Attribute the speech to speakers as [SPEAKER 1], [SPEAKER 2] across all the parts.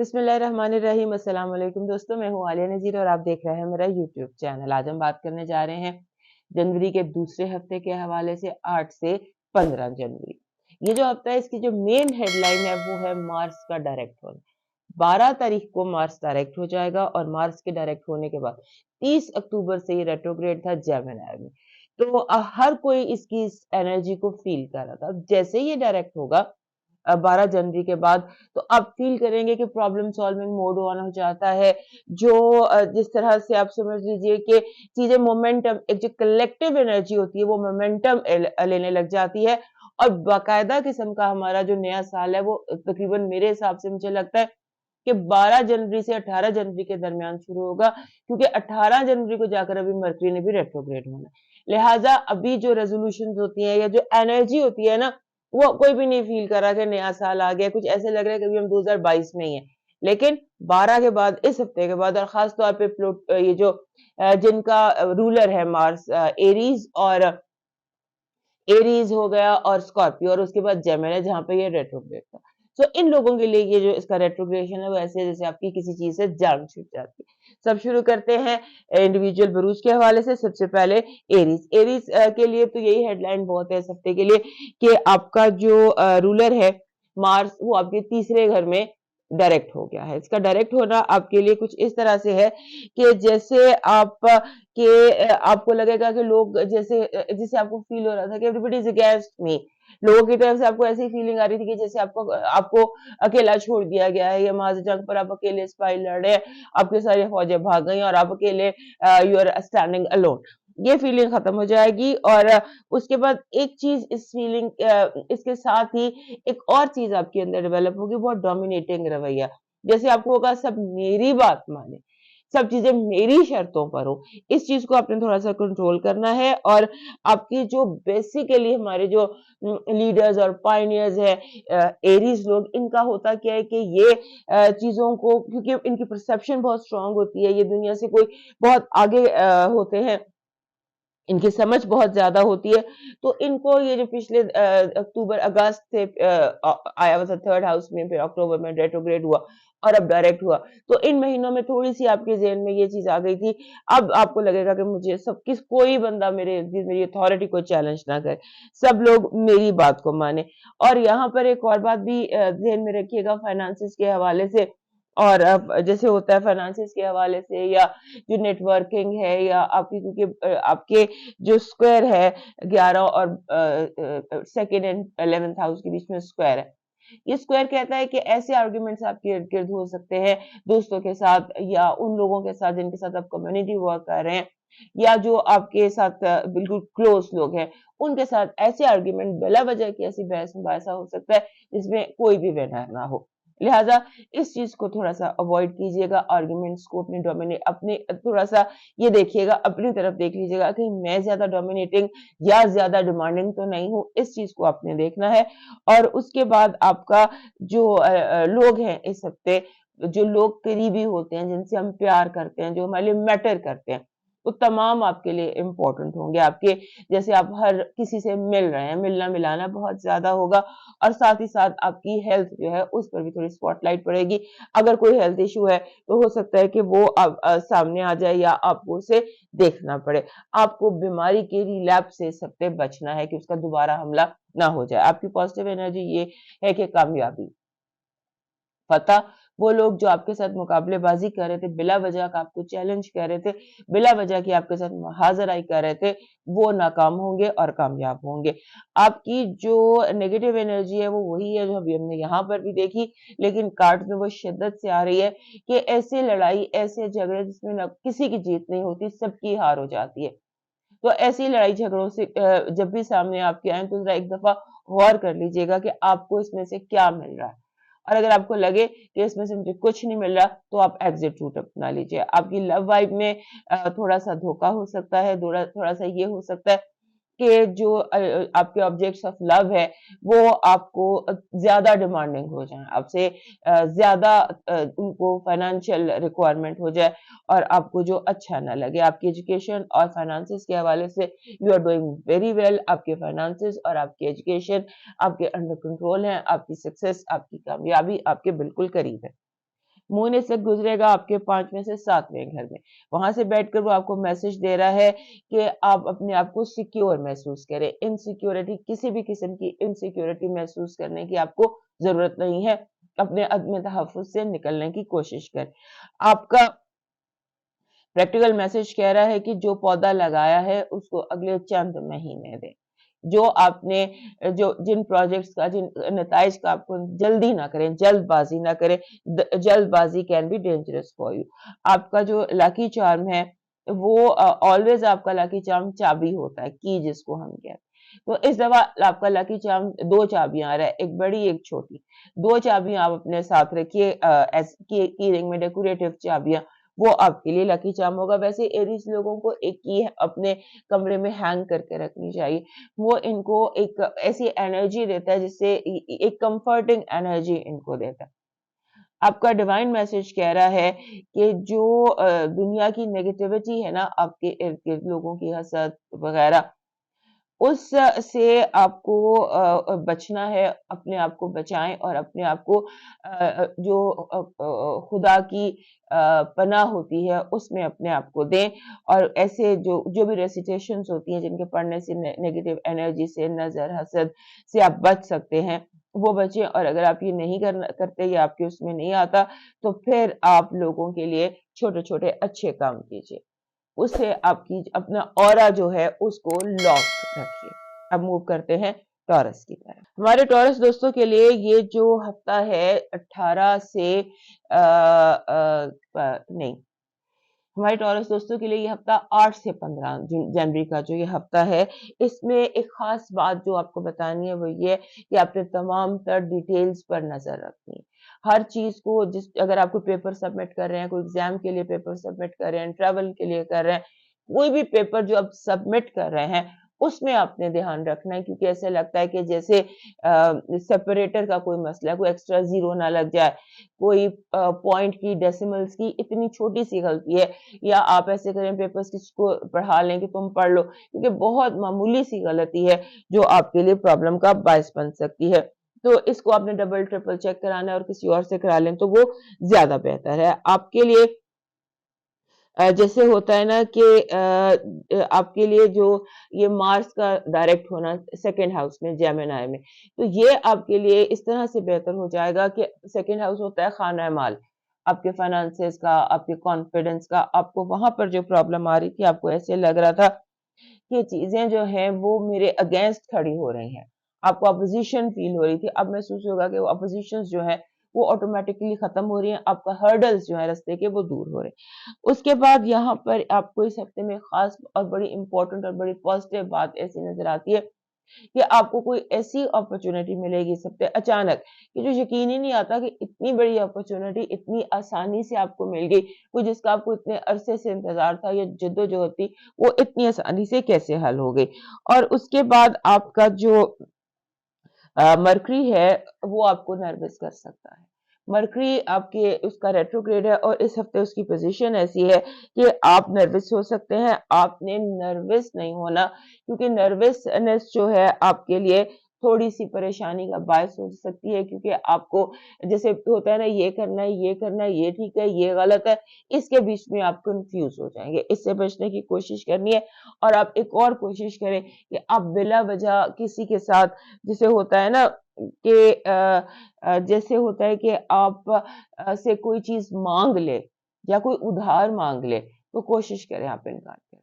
[SPEAKER 1] बिस्मिल्लाहिर्रहमानिर्रहीम। अस्सलाम वालेकुम दोस्तों, मैं हूँ आलिया नज़ीर और आप देख रहे हैं मेरा यूट्यूब चैनल। आज हम बात करने जा रहे हैं जनवरी के दूसरे हफ्ते के हवाले से 8 से 15 जनवरी। ये जो हफ्ता है इसकी जो मेन हेडलाइन है वो है मार्स का डायरेक्ट होना। 12 तारीख को मार्स डायरेक्ट हो जाएगा और मार्स के डायरेक्ट होने के बाद 30 अक्टूबर से ये रेट्रोग्रेड था जेमिनी में। तो हर कोई इसकी इस एनर्जी को फील कर रहा था। जैसे ही ये डायरेक्ट होगा 12 जनवरी के बाद, तो आप फील करेंगे कि प्रॉब्लम सॉल्विंग मोड ऑन हो जाता है। जो जिस तरह से आप समझ लीजिए कि चीजें मोमेंटम, एक जो कलेक्टिव एनर्जी होती है वो मोमेंटम लेने लग जाती है और बाकायदा किस्म का हमारा जो नया साल है वो तकरीबन मेरे हिसाब से मुझे लगता है कि 12 जनवरी से 18 जनवरी के दरमियान शुरू होगा, क्योंकि 18 जनवरी को जाकर अभी मरकरी ने भी रेट्रोग्रेड होना है। लिहाजा अभी जो रेजोल्यूशन होती है या जो एनर्जी होती है ना, वो कोई भी नहीं फील कर रहा कि नया साल आ गया। कुछ ऐसे लग रहा है कि अभी हम 2022 में ही हैं। लेकिन 12 के बाद, इस हफ्ते के बाद, और खास तौर पे ये जो जिनका रूलर है मार्स, एरीज हो गया और स्कॉर्पियो, और उसके बाद जेमिनी जहां पे ये रेट्रोग्रेड था। सो इन लोगों के लिए ये जो इसका रेट्रोग्रेशन है वो ऐसे जैसे आपकी किसी चीज से जान छूट जाती है। सब शुरू करते हैं इंडिविजुअल बरूज के हवाले से। सबसे पहले एरीज। एरीज के लिए तो यही हेडलाइन बहुत है इस हफ्ते के लिए कि आपका जो रूलर है मार्स, वो आपके तीसरे घर में डायरेक्ट हो गया है। इसका डायरेक्ट होना आपके लिए कुछ इस तरह से है कि जैसे आपको लगेगा कि लोग जैसे आपको फील हो रहा था कि एवरीबॉडी इज अगेंस्ट मी। लोगों की तरफ से आपको ऐसी फीलिंग आ रही थी कि जैसे आपको आपको अकेला छोड़ दिया गया है, या महाज जंग पर आप अकेले सिपाही लड़ रहे हैं, आपके सारी फौजें भाग गई और आप अकेले यू आर स्टैंडिंग अलोन। ये फीलिंग खत्म हो जाएगी। और उसके बाद एक चीज इसके साथ ही एक और चीज आपके अंदर डेवलप होगी, बहुत डोमिनेटिंग रवैया। जैसे आपको होगा सब मेरी बात माने, सब चीजें मेरी शर्तों पर हो। इस चीज को आपने थोड़ा सा कंट्रोल करना है। और आपकी जो बेसिकली हमारे जो लीडर्स और पायनियर्स है एरीज लोग, इनका होता क्या है कि ये चीजों को, क्योंकि इनकी परसेप्शन बहुत स्ट्रांग होती है, ये दुनिया से कोई बहुत आगे होते हैं, इनकी समझ बहुत ज्यादा होती है। तो इनको ये जो पिछले अक्टूबर अगस्त से आया हुआ था थर्ड हाउस में, फिर अक्टूबर में रेट्रोग्रेड हुआ और अब डायरेक्ट हुआ, तो इन महीनों में थोड़ी सी आपके जेहन में ये चीज आ गई थी। अब आपको लगेगा कि मुझे कोई बंदा मेरी अथॉरिटी को चैलेंज ना करे, सब लोग मेरी बात को माने। और यहाँ पर एक और बात भी जेहन में रखिएगा फाइनेंसिस के हवाले से। और अब जैसे होता है फाइनेंसिस के हवाले से, या जो नेटवर्किंग है, या आपकी, क्योंकि आपके जो स्क्वायर है 11 और सेकेंड एंड 11th हाउस के बीच में स्क्वायर है। ये स्क्वायर कहता है कि ऐसे आर्ग्यूमेंट्स आपके इर्द गिर्द हो सकते हैं दोस्तों के साथ, या उन लोगों के साथ जिनके साथ आप कम्युनिटी वर्क कर रहे हैं, या जो आपके साथ बिल्कुल क्लोज लोग हैं, उनके साथ ऐसे आर्ग्यूमेंट बिला वजह की ऐसी बहस मुबाहिसा हो सकता है जिसमें कोई भी विनर ना हो। लिहाजा इस चीज को थोड़ा सा अवॉइड कीजिएगा, आर्ग्यूमेंट्स को अपने थोड़ा सा ये देखिएगा, अपनी तरफ देख लीजिएगा कि मैं ज्यादा डोमिनेटिंग या ज्यादा डिमांडिंग तो नहीं हूँ, इस चीज को आपने देखना है। और उसके बाद आपका जो लोग हैं इस हफ्ते, जो लोग करीबी होते हैं, जिनसे हम प्यार करते हैं, जो हमारे लिए मैटर करते हैं, वो तमाम आपके लिए इम्पोर्टेंट होंगे। आपके जैसे आप हर किसी से मिल रहे हैं, मिलना मिलाना बहुत ज्यादा होगा। और साथ ही साथ आपकी हेल्थ जो है उस पर भी थोड़ी स्पॉटलाइट पड़ेगी। अगर कोई हेल्थ इशू है तो हो सकता है कि वो सामने आ जाए या आपको उसे देखना पड़े। आपको बीमारी के रिलैप्स से सबसे बचना है कि उसका दोबारा हमला ना हो जाए। आपकी पॉजिटिव एनर्जी ये है कि कामयाबी, फतह, वो लोग जो आपके साथ मुकाबलेबाजी कर रहे थे, बिला वजह का आपको चैलेंज कर रहे थे, बिला वजह की आपके साथ मुहाजराई कर रहे थे, वो नाकाम होंगे और कामयाब होंगे। आपकी जो नेगेटिव एनर्जी है वो वही है जो अभी हमने यहाँ पर भी देखी, लेकिन कार्ड में वो शिद्दत से आ रही है कि ऐसे लड़ाई, ऐसे झगड़े जिसमें न किसी की जीत नहीं होती, सबकी हार हो जाती है। तो ऐसी लड़ाई झगड़ों से जब भी सामने आपके आए तो जरा एक दफा गौर कर लीजिएगा कि आपको इसमें से क्या मिल रहा है। और अगर आपको लगे कि इसमें से मुझे कुछ नहीं मिल रहा, तो आप एग्जिट रूट अपना लीजिए। आपकी लव वाइब में थोड़ा सा धोखा हो सकता है, थोड़ा सा ये हो सकता है कि जो आपके ऑब्जेक्ट्स ऑफ लव है वो आपको ज्यादा डिमांडिंग हो जाए, आपसे ज्यादा उनको फाइनेंशियल रिक्वायरमेंट हो जाए, और आपको जो अच्छा ना लगे। आपकी एजुकेशन और फाइनेंसिस के हवाले से you are doing very well. आपके फाइनेंसिस और आपकी एजुकेशन आपके अंडर कंट्रोल हैं, आपकी सक्सेस, आपकी कामयाबी आपके बिल्कुल करीब है। मून इस वक्त गुजरेगा आपके 5वें से 7वें घर में, वहां से बैठकर वो आपको मैसेज दे रहा है कि आप अपने आप को सिक्योर महसूस करें। इनसिक्योरिटी, किसी भी किस्म की इनसिक्योरिटी महसूस करने की आपको जरूरत नहीं है। अपने अदम तहफ़्फ़ुज़ से निकलने की कोशिश करें। आपका प्रैक्टिकल मैसेज कह रहा है कि जो पौधा लगाया है उसको अगले चंद महीने दें। जो आपने जो जिन प्रोजेक्ट्स का, जिन नताइज का आपको जल्दी ना करें, जल्दबाजी ना करें। जल्दबाजी can be dangerous for you. आपका जो लकी चार्म है वो ऑलवेज आपका लकी चार्म चाबी होता है, की जिसको हम कहते हैं। तो इस दफा आपका लकी चार्म 2 चाबियां आ रहा है, एक बड़ी एक छोटी। 2 चाबियां आप अपने साथ रखिए, की रिंग में डेकोरेटिव चाबियां, वो आपके लिए लकी चार्म होगा। वैसे एरीज लोगों को एक की अपने कमरे में हैंग करके रखनी चाहिए। वो इनको एक ऐसी एनर्जी देता है जिससे एक कंफर्टिंग एनर्जी इनको देता है। आपका डिवाइन मैसेज कह रहा है कि जो दुनिया की नेगेटिविटी है ना, आपके इर्द गिर्द लोगों की हसद वगैरह, उस से आपको बचना है। अपने आप को बचाएं और अपने आप को जो खुदा की पनाह होती है उसमें अपने आप को दें। और ऐसे जो जो भी रेसिटेशंस होती हैं जिनके पढ़ने से नेगेटिव एनर्जी से, नजर, हसद से आप बच सकते हैं, वो बचें। और अगर आप ये नहीं करते या आपके उसमें नहीं आता, तो फिर आप लोगों के लिए छोटे छोटे अच्छे काम कीजिए, उससे आपकी अपना ऑरा जो है उसको लॉक रखिए। अब मूव करते हैं टॉरस की तरफ। हमारे टॉरस दोस्तों के लिए ये जो हफ्ता है 18 से नहीं, हमारे टॉरस दोस्तों के लिए ये हफ्ता 8 से 15 जनवरी का जो ये हफ्ता है, इसमें एक खास बात जो आपको बतानी है वो ये कि आपने तमाम तर डिटेल्स पर नजर रखनी है। हर चीज को, जिस अगर आपको पेपर सबमिट कर रहे हैं, कोई एग्जाम के लिए पेपर सबमिट कर रहे हैं, ट्रैवल के लिए कर रहे हैं, कोई भी पेपर जो आप सबमिट कर रहे हैं उसमें आपने ध्यान रखना है। क्योंकि ऐसे लगता है कि जैसे सेपरेटर का कोई मसला है, कोई एक्स्ट्रा जीरो ना लग जाए, कोई पॉइंट की, डेसिमल्स की इतनी छोटी सी गलती है, या आप ऐसे करें पेपर्स किसको पढ़ा लें कि तुम पढ़ लो, क्योंकि बहुत मामूली सी गलती है जो आपके लिए प्रॉब्लम का बायस बन सकती है। तो इसको आपने डबल ट्रिपल चेक कराना है और किसी और से करा लें तो वो ज्यादा बेहतर है आपके लिए। जैसे होता है ना कि आपके लिए जो ये मार्स का डायरेक्ट होना सेकंड हाउस में, जेमिनी में, तो ये आपके लिए इस तरह से बेहतर हो जाएगा कि सेकंड हाउस होता है खाना माल, आपके फाइनेंसेस का, आपके कॉन्फिडेंस का। आपको वहां पर जो प्रॉब्लम आ रही थी, आपको ऐसे लग रहा था कि चीजें जो हैं वो मेरे अगेंस्ट खड़ी हो रही हैं, आपको अपोजिशन फील हो रही थी, अब महसूस होगा कि वो अपोजिशन जो है वो ऑटोमेटिकली खत्म हो रही हैं, आपका हर्डल्स जो है रास्ते के वो दूर हो रहे हैं। उसके बाद यहाँ पर आपको इस हफ्ते में खास और बड़ी इंपॉर्टेंट और बड़ी पॉजिटिव बात ऐसी नजर आती है कि आपको कोई ऐसी अपॉर्चुनिटी मिलेगी इस हफ्ते अचानक, कि जो यकीन ही नहीं आता कि इतनी बड़ी अपॉर्चुनिटी इतनी आसानी से आपको मिल गई। कोई जिसका आपको इतने अरसे से इंतजार था या जद्दोजहद थी, वो इतनी आसानी से कैसे हल हो गई। और उसके बाद आपका जो मरकरी है वो आपको नर्वस कर सकता है। मरकरी आपके उसका रेट्रोग्रेड है और इस हफ्ते उसकी पोजीशन ऐसी है कि आप नर्वस हो सकते हैं। आपने नर्वस नहीं होना, क्योंकि नर्वसनेस जो है आपके लिए थोड़ी सी परेशानी का बायस हो सकती है। क्योंकि आपको जैसे होता है ना, ये करना है, ये करना है, ये ठीक है, ये गलत है, इसके बीच में आप कंफ्यूज हो जाएंगे। इससे बचने की कोशिश करनी है। और आप एक और कोशिश करें कि आप बिला वजह किसी के साथ, जैसे होता है ना कि जैसे होता है कि आप से कोई चीज मांग ले या कोई उधार मांग ले, तो कोशिश करें आप इनकार करें।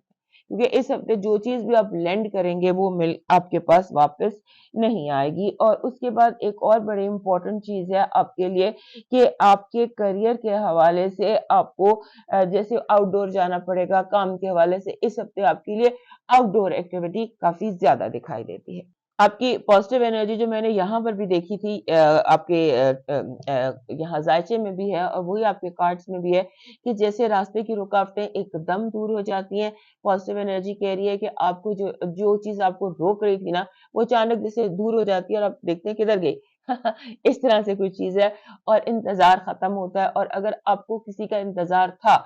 [SPEAKER 1] क्योंकि इस हफ्ते जो चीज भी आप लेंड करेंगे वो मिल आपके पास वापस नहीं आएगी। और उसके बाद एक और बड़ी इंपॉर्टेंट चीज है आपके लिए कि आपके करियर के हवाले से आपको जैसे आउटडोर जाना पड़ेगा काम के हवाले से, इस हफ्ते आपके लिए आउटडोर एक्टिविटी काफी ज्यादा दिखाई देती है। आपकी पॉजिटिव एनर्जी जो मैंने यहाँ पर भी देखी थी, आपके यहाँ जायचे में भी है और वही आपके कार्ड्स में भी है, कि जैसे रास्ते की रुकावटें एकदम दूर हो जाती हैं। पॉजिटिव एनर्जी कह रही है कि आपको जो जो चीज आपको रोक रही थी ना, वो अचानक जैसे दूर हो जाती है और आप देखते हैं किधर गई। इस तरह से कोई चीज है और इंतजार खत्म होता है। और अगर आपको किसी का इंतजार था,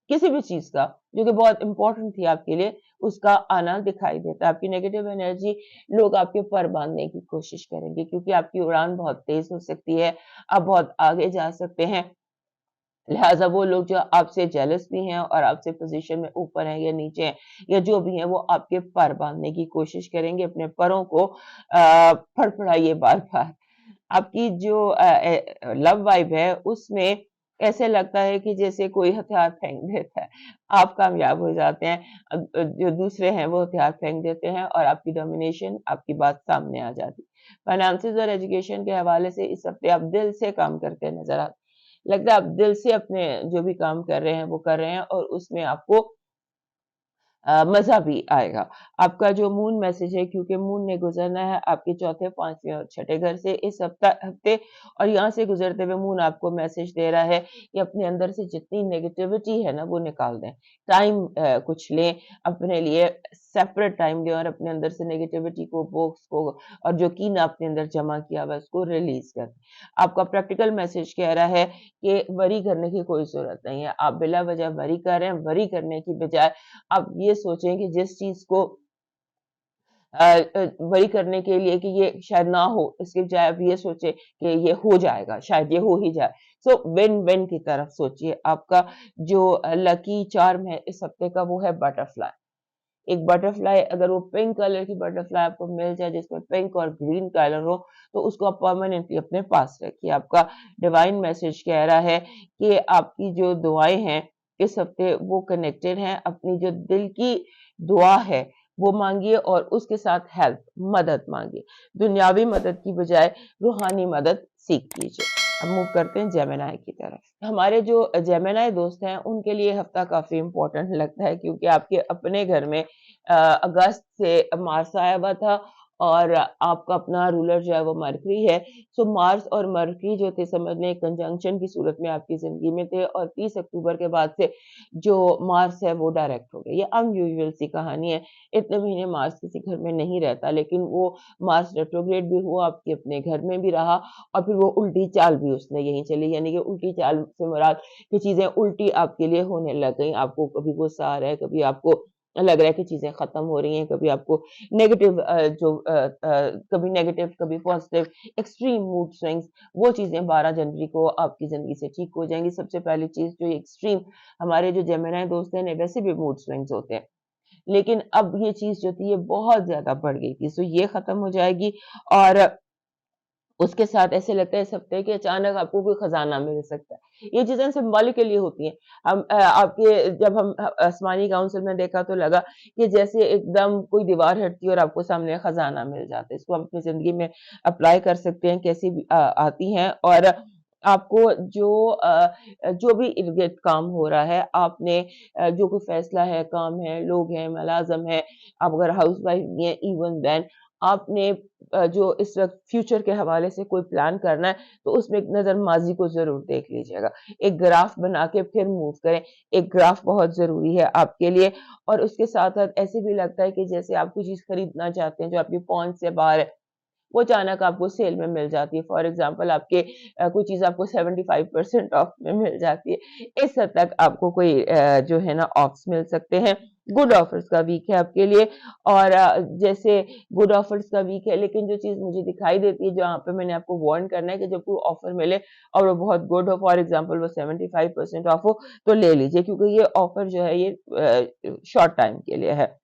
[SPEAKER 1] किसी भी चीज का जो कि बहुत इंपॉर्टेंट थी आपके लिए, उसका आना दिखाई देता है। आपकी नेगेटिव एनर्जी, लोग आपके पर बांधने की कोशिश करेंगे क्योंकि आपकी उड़ान बहुत तेज हो सकती है, आप बहुत आगे जा सकते हैं। लिहाजा वो लोग जो आपसे जेलस भी हैं और आपसे पोजीशन में ऊपर हैं या नीचे हैं या जो भी हैं, वो आपके पर बांधने की कोशिश करेंगे। अपने परों को फड़फड़ाइए बार-बार। आपकी जो लव वाइब है उसमें ऐसे लगता है कि जैसे कोई हथियार फेंक देता है। आप कामयाब हो जाते हैं, जो दूसरे हैं वो हथियार फेंक देते हैं और आपकी डोमिनेशन, आपकी बात सामने आ जाती है। फाइनेंसेस और एजुकेशन के हवाले से इस हफ्ते आप दिल से काम करते नज़र आते, लगता है आप दिल से अपने जो भी काम कर रहे हैं वो कर रहे हैं और उसमें आपको मज़ा भी आएगा। आपका जो मून मैसेज है, क्योंकि मून ने गुज़रना है आपके चौथे, 5वें और छठे घर से इस हफ़्ते, और यहाँ से गुज़रते हुए मून आपको मैसेज दे रहा है कि अपने अंदर से जितनी नेगेटिविटी है ना वो निकाल दें। टाइम कुछ लें अपने लिए, सेपरेट टाइम लें और अपने अंदर से नेगेटिविटी को, बोक्स को और जो कीना अपने अंदर जमा किया हुआ है उसको रिलीज़ कर दें। आपका प्रैक्टिकल मैसेज कह रहा है कि वरी करने की कोई ज़रूरत नहीं है। आप बिला वजह वरी कर रहे हैं, वरी करने की बजाय आप ये सोचें कि जिस चीज़ को वही करने के लिए कि ये शायद ना हो, इसके बजाय आप ये सोचें कि ये हो जाएगा, शायद ये हो ही जाए। सो विन-विन की तरफ सोचिए। आपका जो लकी चार्म है इस हफ्ते का वो है बटरफ्लाई। एक बटरफ्लाई, अगर वो पिंक कलर की बटरफ्लाई आपको मिल जाए जिसमें पिंक और ग्रीन कलर हो, तो उसको आप परमानेंटली अपने पास रखिए। आपका डिवाइन मैसेज कह रहा है कि आपकी जो दुआएँ हैं इस हफ्ते वो कनेक्टेड हैं। अपनी जो दिल की दुआ है वो माँगिए और उसके साथ हेल्प, मदद माँगिए। दुनियावी मदद की बजाय रूहानी मदद सीख लीजिए। अब मूव करते हैं जेमिनी की तरफ। हमारे जो जेमिनी दोस्त हैं उनके लिए हफ्ता काफ़ी इम्पोर्टेंट लगता है, क्योंकि आपके अपने घर में अगस्त से मार्स आया हुआ था और आपका अपना रूलर जो है वो मरकरी है। सो मार्स और मरकरी जो थे, समझ लें कंजंक्शन की सूरत में आपकी ज़िंदगी में थे, और 30 अक्टूबर के बाद से जो मार्स है वो डायरेक्ट हो गया। ये अनयूजुअल सी कहानी है। इतने महीने मार्स किसी घर में नहीं रहता, लेकिन वो मार्स रेट्रोग्रेड भी हुआ, आपके अपने घर में भी रहा और फिर वो उल्टी चाल भी उसने यहीं चली, यानी कि उल्टी चाल से मुराद कि चीज़ें उल्टी आपके लिए होने लग गई। आपको कभी गुस्सा आ रहा है, कभी आपको लग रहा है कि चीज़ें ख़त्म हो रही हैं, कभी आपको नेगेटिव कभी नेगेटिव, कभी पॉज़िटिव, एक्सट्रीम मूड स्विंग्स, वो चीज़ें 12 जनवरी को आपकी ज़िंदगी से ठीक हो जाएँगी। सबसे पहली चीज़ जो एक्सट्रीम, हमारे जो जेमिनी दोस्त हैं इन्हें वैसे भी मूड स्विंग्स होते हैं। लेकिन अब ये चीज़ जो थी ये बहुत ज़्यादा बढ़ गई थी, सो ये ख़त्म हो जाएगी और उसके साथ ऐसे लगता है इस हफ्ते कि अचानक आपको कोई खजाना मिल सकता है। ये चीज़ें सिंबॉलिकली होती हैं। आपके जब हम आसमानी काउंसिल में देखा तो लगा कि जैसे एकदम कोई दीवार हटती है और आपको सामने खजाना मिल जाता है। इसको हम अपनी ज़िंदगी में अप्लाई कर सकते हैं, कैसी भी आती हैं, और आपको जो भी इर्द-गिर्द काम हो रहा है, आपने जो कोई फैसला है, काम है, लोग हैं, मुलाज़िम हैं, आप अगर हाउसवाइफ भी हैं, इवन देन आपने जो इस वक़्त फ्यूचर के हवाले से कोई प्लान करना है, तो उसमें एक नज़र माज़ी को ज़रूर देख लीजिएगा। एक ग्राफ बना के फिर मूव करें। एक ग्राफ बहुत ज़रूरी है आपके लिए, और उसके साथ-साथ ऐसे भी लगता है कि जैसे आप कोई चीज़ खरीदना चाहते हैं जो आपकी पहुँच से बाहर है, वो अचानक आपको सेल में मिल जाती है। फॉर एग्ज़ाम्पल आपके कोई चीज़ आपको 75% ऑफ में मिल जाती है। इस हद तक आपको कोई जो है ना ऑफ्स मिल सकते हैं। गुड ऑफर्स का वीक है आपके लिए, और जैसे गुड ऑफर्स का वीक है, लेकिन जो चीज़ मुझे दिखाई देती है जहाँ पे मैंने आपको वार्न करना है कि जब कोई ऑफर मिले और वो बहुत गुड हो, फॉर एग्ज़ाम्पल वो 75% ऑफ हो, तो ले लीजिए, क्योंकि ये ऑफर जो है ये शॉर्ट टाइम के लिए है।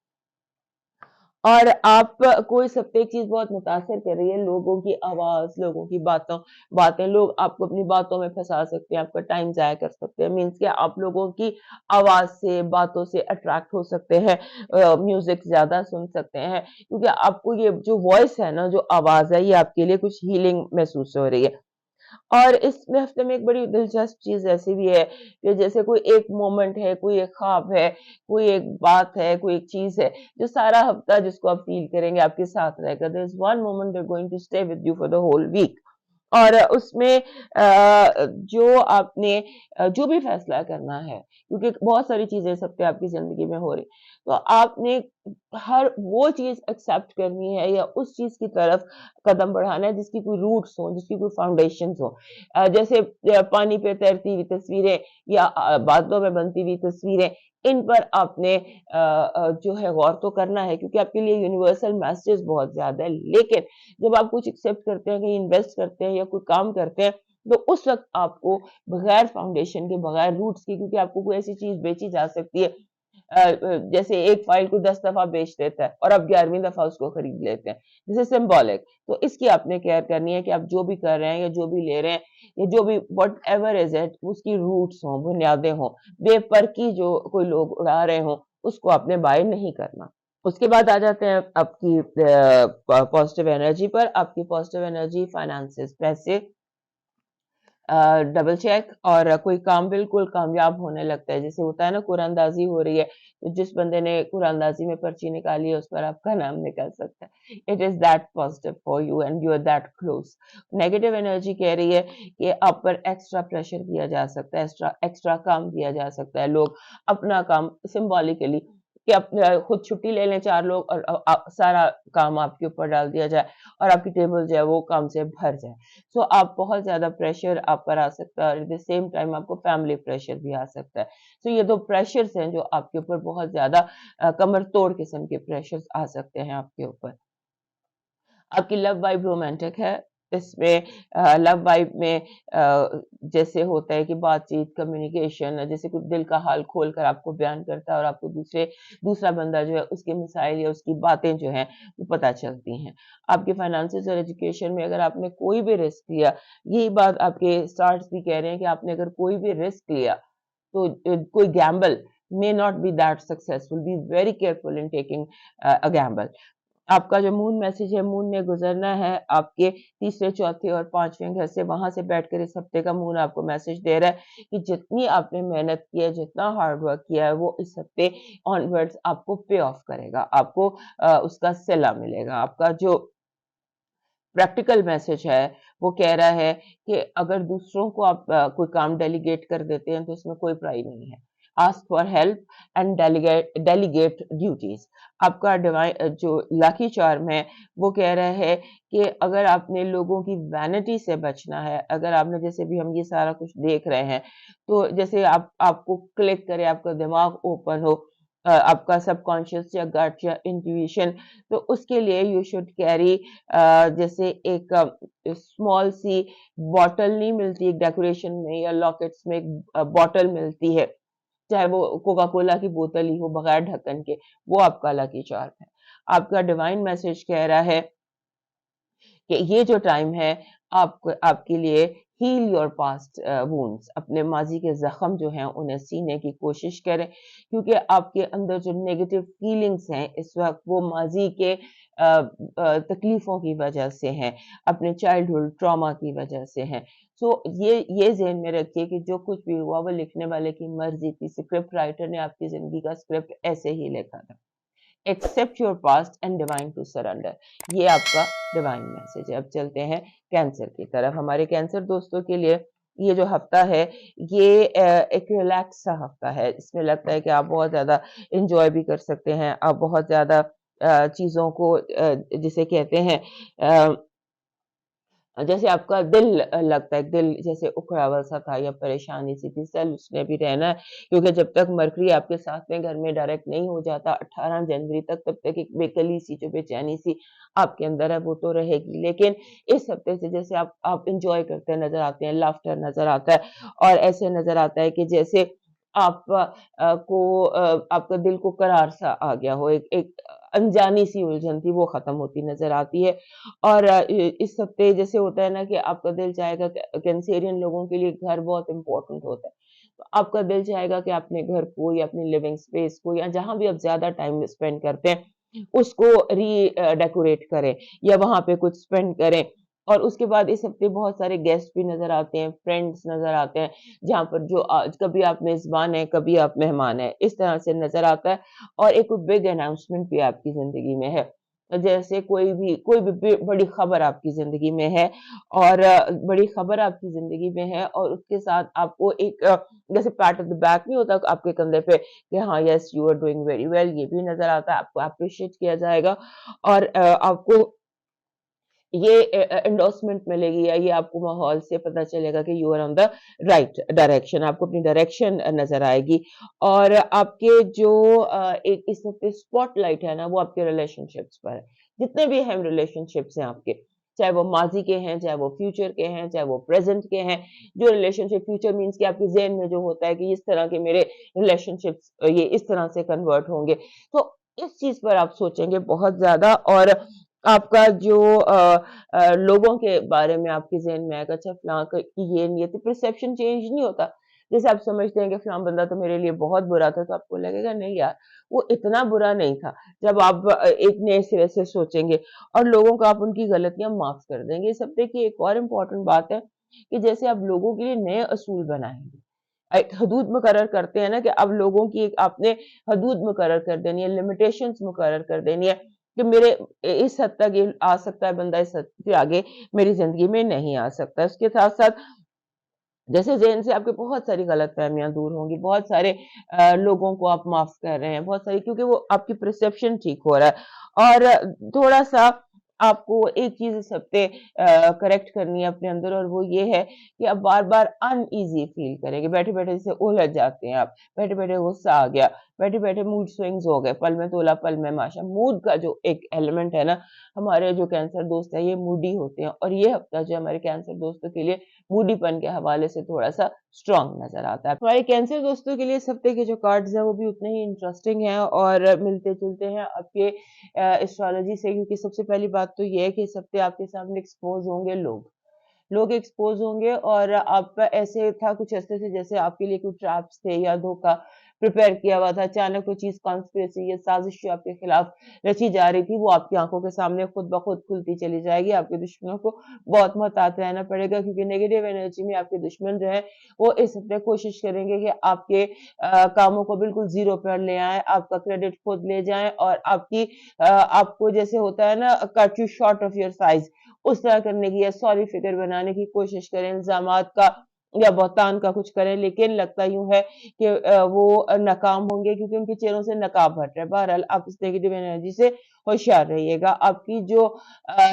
[SPEAKER 1] और आपको इस हफ्ते एक चीज़ बहुत मुतासिर कर रही है, लोगों की आवाज़, लोगों की बातें, लोग आपको अपनी बातों में फँसा सकते हैं, आपका टाइम ज़ाया कर सकते हैं। मीन्स कि आप लोगों की आवाज़ से, बातों से अट्रैक्ट हो सकते हैं, म्यूज़िक ज़्यादा सुन सकते हैं, क्योंकि आपको ये जो वॉइस है ना, जो आवाज़ है, ये आपके लिए कुछ हीलिंग महसूस हो रही है। और इस हफ्ते में एक बड़ी दिलचस्प चीज़ ऐसी भी है कि जैसे कोई एक मोमेंट है, कोई एक ख्वाब है, कोई एक बात है, कोई एक चीज़ है, जो सारा हफ्ता जिसको आप फ़ील करेंगे आपके साथ रहेगा। There is one moment that going to stay with you for the whole week. और उसमें जो आपने जो भी फैसला करना है, क्योंकि बहुत सारी चीज़ें इस हफ्ते आपकी ज़िंदगी में हो रही, तो आपने हर वो चीज़ एक्सेप्ट करनी है या उस चीज़ की तरफ कदम बढ़ाना है जिसकी कोई रूट्स हों, जिसकी कोई फाउंडेशंस हों। जैसे पानी पे तैरती हुई तस्वीरें या बादलों में बनती हुई तस्वीरें, इन पर आपने जो है गौर तो करना है, क्योंकि आपके लिए यूनिवर्सल मैसेजेस बहुत ज़्यादा है। लेकिन जब आप कुछ एक्सेप्ट करते हैं, कहीं इन्वेस्ट करते हैं या कोई काम करते हैं, तो उस वक्त आपको बगैर फाउंडेशन के, बगैर रूट्स के, क्योंकि आपको कोई ऐसी चीज बेची जा सकती है जैसे एक फाइल को 10 दफा बेच देता है और आप 11वीं दफा उसको खरीद लेते हैं, दिस इज सिंबॉलिक। तो इसकी आपने केयर करनी है कि आप जो भी कर रहे हैं या जो भी ले रहे हैं या जो भी वट एवर इज इट, उसकी रूट्स हों, बुनियादें हों, बेपर की जो कोई लोग उड़ा रहे हों, उसको आपने बाय नहीं करना। उसके बाद आ जाते हैं आपकी पॉजिटिव एनर्जी पर। आपकी पॉजिटिव एनर्जी, फाइनेंसेस, पैसे, डबल चेक, और कोई काम बिल्कुल कामयाब होने लगता है। जैसे होता है ना, कुरानंदाजी हो रही है, तो जिस बंदे ने कुरानंदाजी में पर्ची निकाली है उस पर आपका नाम निकल सकता है। It is that positive for you and you are that close. Negative energy कह रही है कि आप पर एक्स्ट्रा प्रेशर किया जा सकता है, एक्स्ट्रा एक्स्ट्रा काम किया जा सकता है। लोग अपना काम सिंबॉलिकली कि अपने खुद छुट्टी ले लें 4 लोग और सारा काम आपके ऊपर डाल दिया जाए और आपकी टेबल जो है वो काम से भर जाए। सो आप बहुत ज्यादा प्रेशर आप पर आ सकता है, और एट द सेम टाइम आपको फैमिली प्रेशर भी आ सकता है। सो ये 2 प्रेशर्स हैं जो आपके ऊपर बहुत ज्यादा कमर तोड़ किस्म के प्रेशर्स आ सकते हैं आपके ऊपर। आपकी लव वाइब रोमांटिक है। इसमें लव वाइब में जैसे होता है कि बातचीत, कम्युनिकेशन, जैसे कुछ दिल का हाल खोल कर आपको बयान करता है और आपको दूसरा बंदा जो है उसके मिसाइल या उसकी बातें जो हैं वो पता चलती हैं। आपके फाइनेंसेस और एजुकेशन में अगर आपने कोई भी रिस्क लिया, यही बात आपके स्टार्स भी कह रहे हैं कि आपने अगर कोई भी रिस्क लिया तो कोई Gamble may not be that successful. Be very careful in taking a gamble. आपका जो मून मैसेज है, मून ने गुजरना है आपके तीसरे, चौथे और 5वें घर से। वहां से बैठकर इस हफ्ते का मून आपको मैसेज दे रहा है कि जितनी आपने मेहनत की है, जितना हार्ड वर्क किया है, वो इस हफ्ते ऑनवर्ड्स आपको पे ऑफ करेगा, आपको उसका सिला मिलेगा। आपका जो प्रैक्टिकल मैसेज है वो कह रहा है कि अगर दूसरों को आप कोई काम डेलीगेट कर देते हैं तो इसमें कोई प्राइड नहीं है। Ask for help and delegate duties. आपका डिवाइन जो लकी चार्म है वो कह रहा है कि अगर आपने लोगों की वैनिटी से बचना है, अगर आपने, जैसे भी हम ये सारा कुछ देख रहे हैं, तो जैसे आपको क्लिक करे, आपका दिमाग ओपन हो, आपका सबकॉन्शियस या गट या इंट्यूशन, तो उसके लिए यू शुड कैरी जैसे एक स्मॉल सी बॉटल नहीं मिलती एक डेकोरेशन में या लॉकेट्स में, एक बॉटल मिलती है, चाहे वो कोका कोला की बोतल ही हो बगैर ढक्कन के, वो आपका लकी चार्म है। आपका डिवाइन मैसेज कह रहा है कि ये जो टाइम है आपके लिए हील योर पास्ट वुंड्स, अपने माजी के जख्म जो हैं उन्हें सीने की कोशिश करें, क्योंकि आपके अंदर जो नेगेटिव फीलिंग्स हैं इस वक्त वो माजी के तकलीफों की वजह से हैं, अपने चाइल्डहुड ट्रॉमा की वजह से हैं। सो ये ज़हन में रखिए कि जो कुछ भी हुआ वो लिखने वाले की मर्जी थी, स्क्रिप्ट राइटर ने आपकी जिंदगी का स्क्रिप्ट ऐसे ही लिखा था। Accept your past and divine to surrender, ये आपका डिवाइन मैसेज है। अब चलते हैं कैंसर की तरफ। हमारे कैंसर दोस्तों के लिए ये जो हफ्ता है ये एक रिलैक्स सा हफ्ता है। इसमें लगता है कि आप बहुत ज्यादा इंजॉय भी कर सकते हैं, आप बहुत ज्यादा चीजों को जिसे कहते हैं जैसे आपका दिल लगता है, दिल जैसे उखड़ा हुआ सा था या परेशानी सी थी, सेल उसने भी रहना है, क्योंकि जब तक मरकरी आपके 7वें घर में डायरेक्ट नहीं हो जाता 18 जनवरी तक, तब तक एक बेकली सी, जो बेचैनी सी आपके अंदर है वो तो रहेगी। लेकिन इस हफ्ते से जैसे आप इंजॉय करते नजर आते हैं, लाफ्टर नजर आता है, और ऐसे नजर आता है कि जैसे आप आपका दिल को करार सा आ गया हो, एक अनजानी सी उलझन थी वो खत्म होती नजर आती है। और इस हफ्ते जैसे होता है ना कि आपका दिल चाहेगा, कैंसेरियन लोगों के लिए घर बहुत इंपॉर्टेंट होता है, तो आपका दिल चाहेगा कि अपने घर को या अपनी लिविंग स्पेस को या जहां भी आप ज्यादा टाइम स्पेंड करते हैं उसको री डेकोरेट करें या वहां पे कुछ स्पेंड करें। और उसके बाद इस हफ्ते बहुत सारे गेस्ट भी नजर आते हैं, फ्रेंड्स नजर आते हैं, जहां पर जो आज कभी आप मेजबान हैं, कभी आप मेहमान हैं, इस तरह से नजर आता है। और एक बिग अनाउंसमेंट भी आपकी जिंदगी में है, जैसे कोई भी बड़ी खबर आपकी जिंदगी में है, और बड़ी खबर आपकी जिंदगी में है, और उसके साथ आपको एक जैसे पैट ऑफ द बैक नहीं होता आपके कंधे पे कि हाँ yes you are doing very well, ये भी नजर आता है, आपको अप्रिशिएट किया जाएगा। और आपको ये एंडोर्समेंट मिलेगी या ये आपको माहौल से पता चलेगा कि you are on the right direction, आपको अपनी डायरेक्शन नजर आएगी। और आपके जो एक इस वक्त स्पॉटलाइट है ना वो आपके रिलेशनशिप्स पर है, जितने भी अहम रिलेशनशिप्स हैं आपके, चाहे वो माजी के हैं, चाहे वो फ्यूचर के हैं, चाहे वो प्रेजेंट के हैं। जो रिलेशनशिप फ्यूचर मीन्स कि आपके ज़हन में जो होता है कि इस तरह के मेरे रिलेशनशिप्स ये इस तरह से कन्वर्ट होंगे। तो इस चीज़ पर आप सोचेंगे बहुत ज़्यादा, और आपका जो लोगों के बारे में आपके ज़हन में आएगा, अच्छा फलाँ की ये नियत, परसेप्शन चेंज नहीं होता। जैसे आप समझते हैं कि फलाँ बंदा तो मेरे लिए बहुत बुरा था, तो आपको लगेगा नहीं यार, वो इतना बुरा नहीं था। जब आप एक नए सिरे से सोचेंगे और लोगों को आप उनकी गलतियाँ माफ़ कर देंगे। इस हफ्ते की एक और इम्पोर्टेंट बात है कि जैसे आप लोगों के लिए नए असूल बनाएँगे। एक हदूद मुकर्रर करते हैं ना कि अब लोगों की एक आपने हदूद मुकर्रर कर देनी है, लिमिटेशंस मुकर्रर कर देनी है कि मेरे इस हद तक ये आ सकता है बंदा, इस हद से आगे मेरी ज़िंदगी में नहीं आ सकता। उसके साथ-साथ जैसे ज़हन से आपके बहुत सारी गलतफ़हमियाँ दूर होंगी, बहुत सारे लोगों को आप माफ़ कर रहे हैं, बहुत सारी, क्योंकि वो आपकी परसेप्शन ठीक हो रहा है। और थोड़ा-सा आपको एक चीज़ इस हफ़्ते करेक्ट करनी है अपने अंदर, और वो ये है कि आप बार-बार अनईज़ी फ़ील करेंगे। बैठे-बैठे जैसे उलझ जाते हैं आप, बैठे-बैठे गुस्सा आ गया, बैठे-बैठे मूड स्विंग्स हो गए, पल में तोला पल में माशा। मूड का जो एक एलिमेंट है ना, हमारे जो कैंसर दोस्त हैं ये मूडी होते हैं, और ये हफ़्ता जो हमारे कैंसर दोस्तों के लिए मूडीपन के हवाले से थोड़ा-सा स्ट्रॉन्ग नज़र आता है। हमारे कैंसर दोस्तों के लिए इस हफ्ते के जो कार्ड्स हैं वो भी उतने ही इंटरेस्टिंग हैं और मिलते-जुलते हैं आपके एस्ट्रोलॉजी से, क्योंकि सबसे पहली बात तो ये है कि इस हफ्ते आपके सामने एक्सपोज़ होंगे लोग। लोग एक्सपोज़ होंगे, और आपका ऐसे था कुछ अरसे से जैसे आपके लिए कोई ट्रैप्स थे या धोखा प्रिपेयर किया हुआ था। अचानक कोई चीज़, कॉन्स्पिरेसी या साज़िश जो आपके खिलाफ रची जा रही थी, वो आपकी आँखों के सामने खुद ब खुद खुलती चली जाएगी। आपके दुश्मनों को बहुत मोहतात रहना पड़ेगा, क्योंकि नेगेटिव एनर्जी में आपके दुश्मन जो हैं, वो इस हफ्ते कोशिश करेंगे कि आपके कामों को बिल्कुल ज़ीरो पर ले आएँ, आपका क्रेडिट खुद ले जाएँ, और आपकी आपको जैसे होता है ना, cut you short of your size, उस तरह करने की या सॉरी फिगर बनाने की कोशिश करें, इल्ज़ामात का या बहतान का कुछ करें, लेकिन लगता यूँ है कि वो नाकाम होंगे, क्योंकि उनके चेहरों से नकाब हट रहा है। बहरहाल आप इस नेगेटिव एनर्जी से होशियार रहिएगा। आपकी जो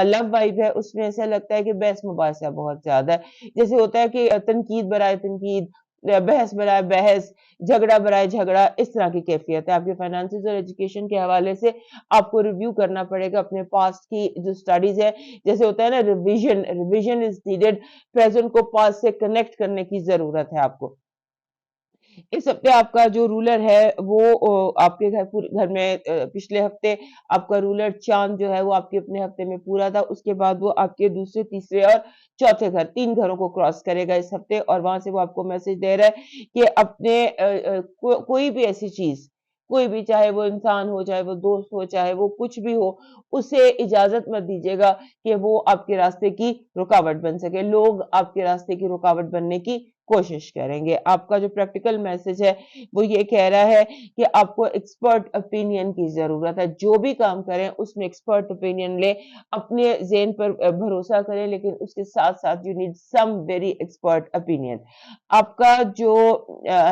[SPEAKER 1] लव वाइब है उसमें ऐसा लगता है कि बहस-मुबाहिसा बहुत ज़्यादा है। जैसे होता है कि तनकीद बराए तनकीद, बहस बराए बहस, झगड़ा बराए झगड़ा, इस तरह की कैफ़ियत है। आपके फाइनेंसेस और एजुकेशन के हवाले से आपको रिव्यू करना पड़ेगा अपने पास्ट की जो स्टडीज़ है। जैसे होता है ना, revision revision is needed, present को पास्ट से कनेक्ट करने की ज़रूरत है आपको। इस हफ्ते आपका जो रूलर है वो आपके घर में पिछले हफ्ते आपका रूलर चाँद जो है वो आपके अपने हफ्ते में पूरा था। उसके बाद वो आपके दूसरे, तीसरे और चौथे घर, 3 घरों को क्रॉस करेगा इस हफ्ते, और वहाँ से वो आपको मैसेज दे रहा है कि अपने कोई भी ऐसी चीज़, कोई भी, चाहे वो इंसान हो, चाहे वो दोस्त हो, चाहे वो कुछ भी हो, उसे इजाज़त मत दीजिएगा कि वो आपके रास्ते की रुकावट बन सके। लोग आपके रास्ते की रुकावट बनने की कोशिश करेंगे। आपका जो प्रैक्टिकल मैसेज है वो ये कह रहा है कि आपको एक्सपर्ट ओपिनियन की ज़रूरत है। जो भी काम करें उसमें एक्सपर्ट ओपिनियन लें, अपने ज़हन पर भरोसा करें, लेकिन उसके साथ-साथ you need some very expert opinion. आपका जो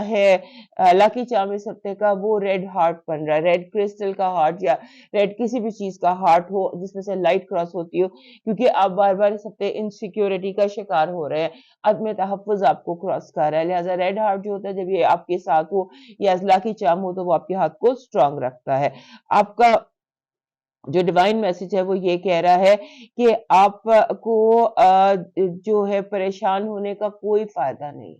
[SPEAKER 1] है लकी चार्म इस हफ्ते का वो रेड हार्ट बन रहा है। रेड क्रिस्टल का हार्ट या रेड किसी भी चीज़ का हार्ट हो जिसमें से लाइट क्रॉस होती हो, क्योंकि आप बार-बार इस हफ्ते इनसिक्योरिटी का शिकार हो रहे हैं। अदम तहफ़्फ़ुज़ आपको क्रॉस कर रहा है, लिहाज़ा रेड हार्ट जो होता है जब ये आपके साथ हो या अज़ला की चार्म हो, तो वो आपके हाथ को स्ट्रॉन्ग रखता है। आपका जो डिवाइन मैसेज है वो ये कह रहा है कि आपको जो है परेशान होने का कोई फ़ायदा नहीं।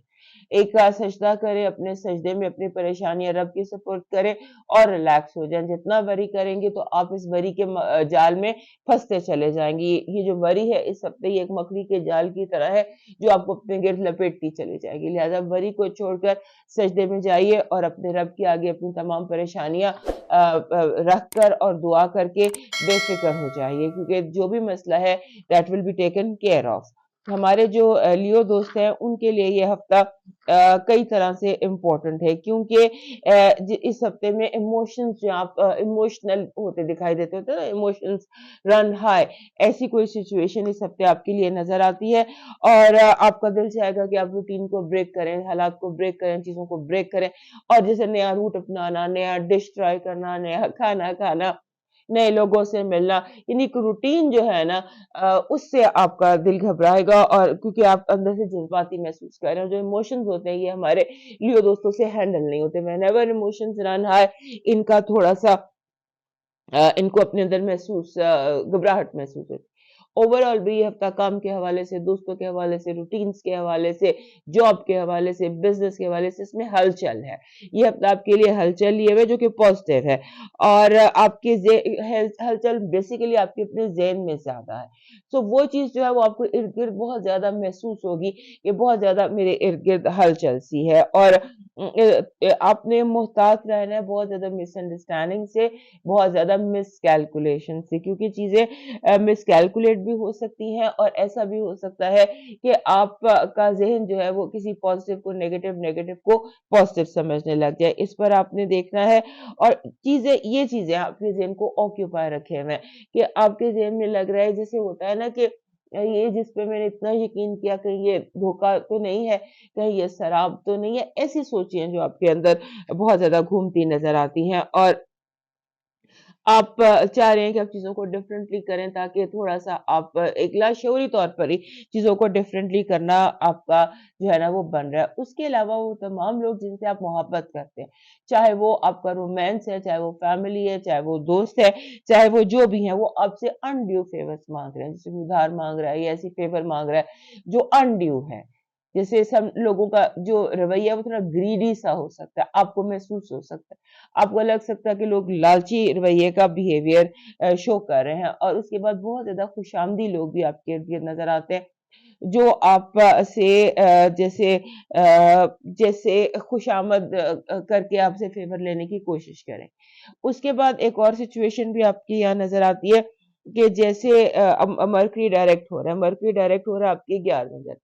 [SPEAKER 1] एक सजदा करें, अपने सजदे में अपनी परेशानियाँ रब के सुपुर्द करें और रिलैक्स हो जाएँ। जितना वरी करेंगे तो आप इस वरी के जाल में फँसते चले जाएँगे। ये जो वरी है इस हफ्ते ये एक मकड़ी के जाल की तरह है जो आपको अपने गिर्द लपेटती चली जाएगी। लिहाज़ा वरी को छोड़कर सजदे में जाइए और अपने रब के आगे अपनी तमाम परेशानियाँ रख कर और दुआ करके बेफ़िक्र हो जाइए, क्योंकि जो भी मसला है that will be taken care of. हमारे जो लियो दोस्त हैं उनके लिए ये हफ्ता कई तरह से इम्पोर्टेंट है, क्योंकि इस हफ्ते में इमोशंस जो आप इमोशनल होते दिखाई देते होते हैं ना, इमोशंस रन हाई, ऐसी कोई सिचुएशन इस हफ्ते आपके लिए नजर आती है, और आपका दिल चाहेगा कि आप रूटीन को ब्रेक करें, हालात को ब्रेक करें, चीजों को ब्रेक करें, और जैसे नया रूट अपनाना, नया डिश ट्राई करना, नया खाना खाना, नए लोगों से मिलना, यानी कि रूटीन जो है ना उससे आपका दिल घबराएगा, और क्योंकि आप अंदर से जज़्बाती महसूस कर रहे हो। जो इमोशंस होते हैं ये हमारे लियो दोस्तों से हैंडल नहीं होते। व्हेनेवर इमोशंस रन हाई, इनका थोड़ा-सा इनको अपने अंदर महसूस घबराहट महसूस होती है। ओवरऑल भी ये हफ्ता काम के हवाले से, दोस्तों के हवाले से, रूटीन्स के हवाले से, जॉब के हवाले से, बिजनेस के हवाले से इसमें हलचल है। ये हफ्ता आपके लिए हलचल लिए हुए जो कि पॉजिटिव है, और आपके हलचल बेसिकली आपके अपने ज़हन में ज़्यादा है। सो वो चीज़ जो है वो आपको इर्द-गिर्द बहुत ज़्यादा महसूस होगी कि बहुत ज़्यादा मेरे इर्द-गिर्द हलचल सी है, और आपने मुहतात रहना है बहुत ज़्यादा मिसअंडरस्टैंडिंग से, बहुत ज़्यादा मिसकैलकुलेशन से, क्योंकि चीज़ें मिसकैलकुलेट भी हो सकती हैं, और ऐसा भी हो सकता है कि आपका ज़हन जो है वो किसी पॉजिटिव को नेगेटिव, नेगेटिव को पॉजिटिव समझने लग जाए। इस पर आपने देखना है, और ये चीज़ें आपके ज़हन को ऑक्यूपाई रखे हुए हैं कि आपके ज़हन में लग रहा है, जैसे होता है ना कि ये जिस पे मैंने इतना यकीन किया, कहीं ये धोखा तो नहीं है, कहीं ये शराब तो नहीं है। ऐसी सोचें जो आपके अंदर बहुत ज़्यादा घूमती नज़र आती हैं, और आप चाह रहे हैं कि आप चीज़ों को डिफरेंटली करें, ताकि थोड़ा-सा आप एक लाशऊरी तौर पर ही चीज़ों को डिफरेंटली करना आपका जो है ना वो बन रहा है। उसके अलावा वो तमाम लोग जिनसे आप मोहब्बत करते हैं, चाहे वो आपका रोमांस है, चाहे वो फैमिली है, चाहे वो दोस्त है, चाहे वो जो भी हैं, वो आपसे अनड्यू फेवर्स माँग रहे हैं। जैसे कोई उधार माँग रहा है या ऐसी फेवर माँग रहा है जो अनड्यू है। जैसे सब लोगों का जो रवैया है वो थोड़ा ग्रीडी सा हो सकता है, आपको महसूस हो सकता है। आपको लग सकता है कि लोग लालची रवैये का बिहेवियर शो कर रहे हैं, और उसके बाद बहुत ज़्यादा खुशामदी लोग भी आपके इर्द-गिर्द नज़र आते हैं, जो आप से जैसे खुशामद करके आपसे फ़ेवर लेने की कोशिश करें। उसके बाद एक और सिचुएशन भी आपकी यहाँ नज़र आती है कि जैसे मर्करी डायरेक्ट हो रहा है, मर्करी डायरेक्ट हो रहा है आपके 11वें घर।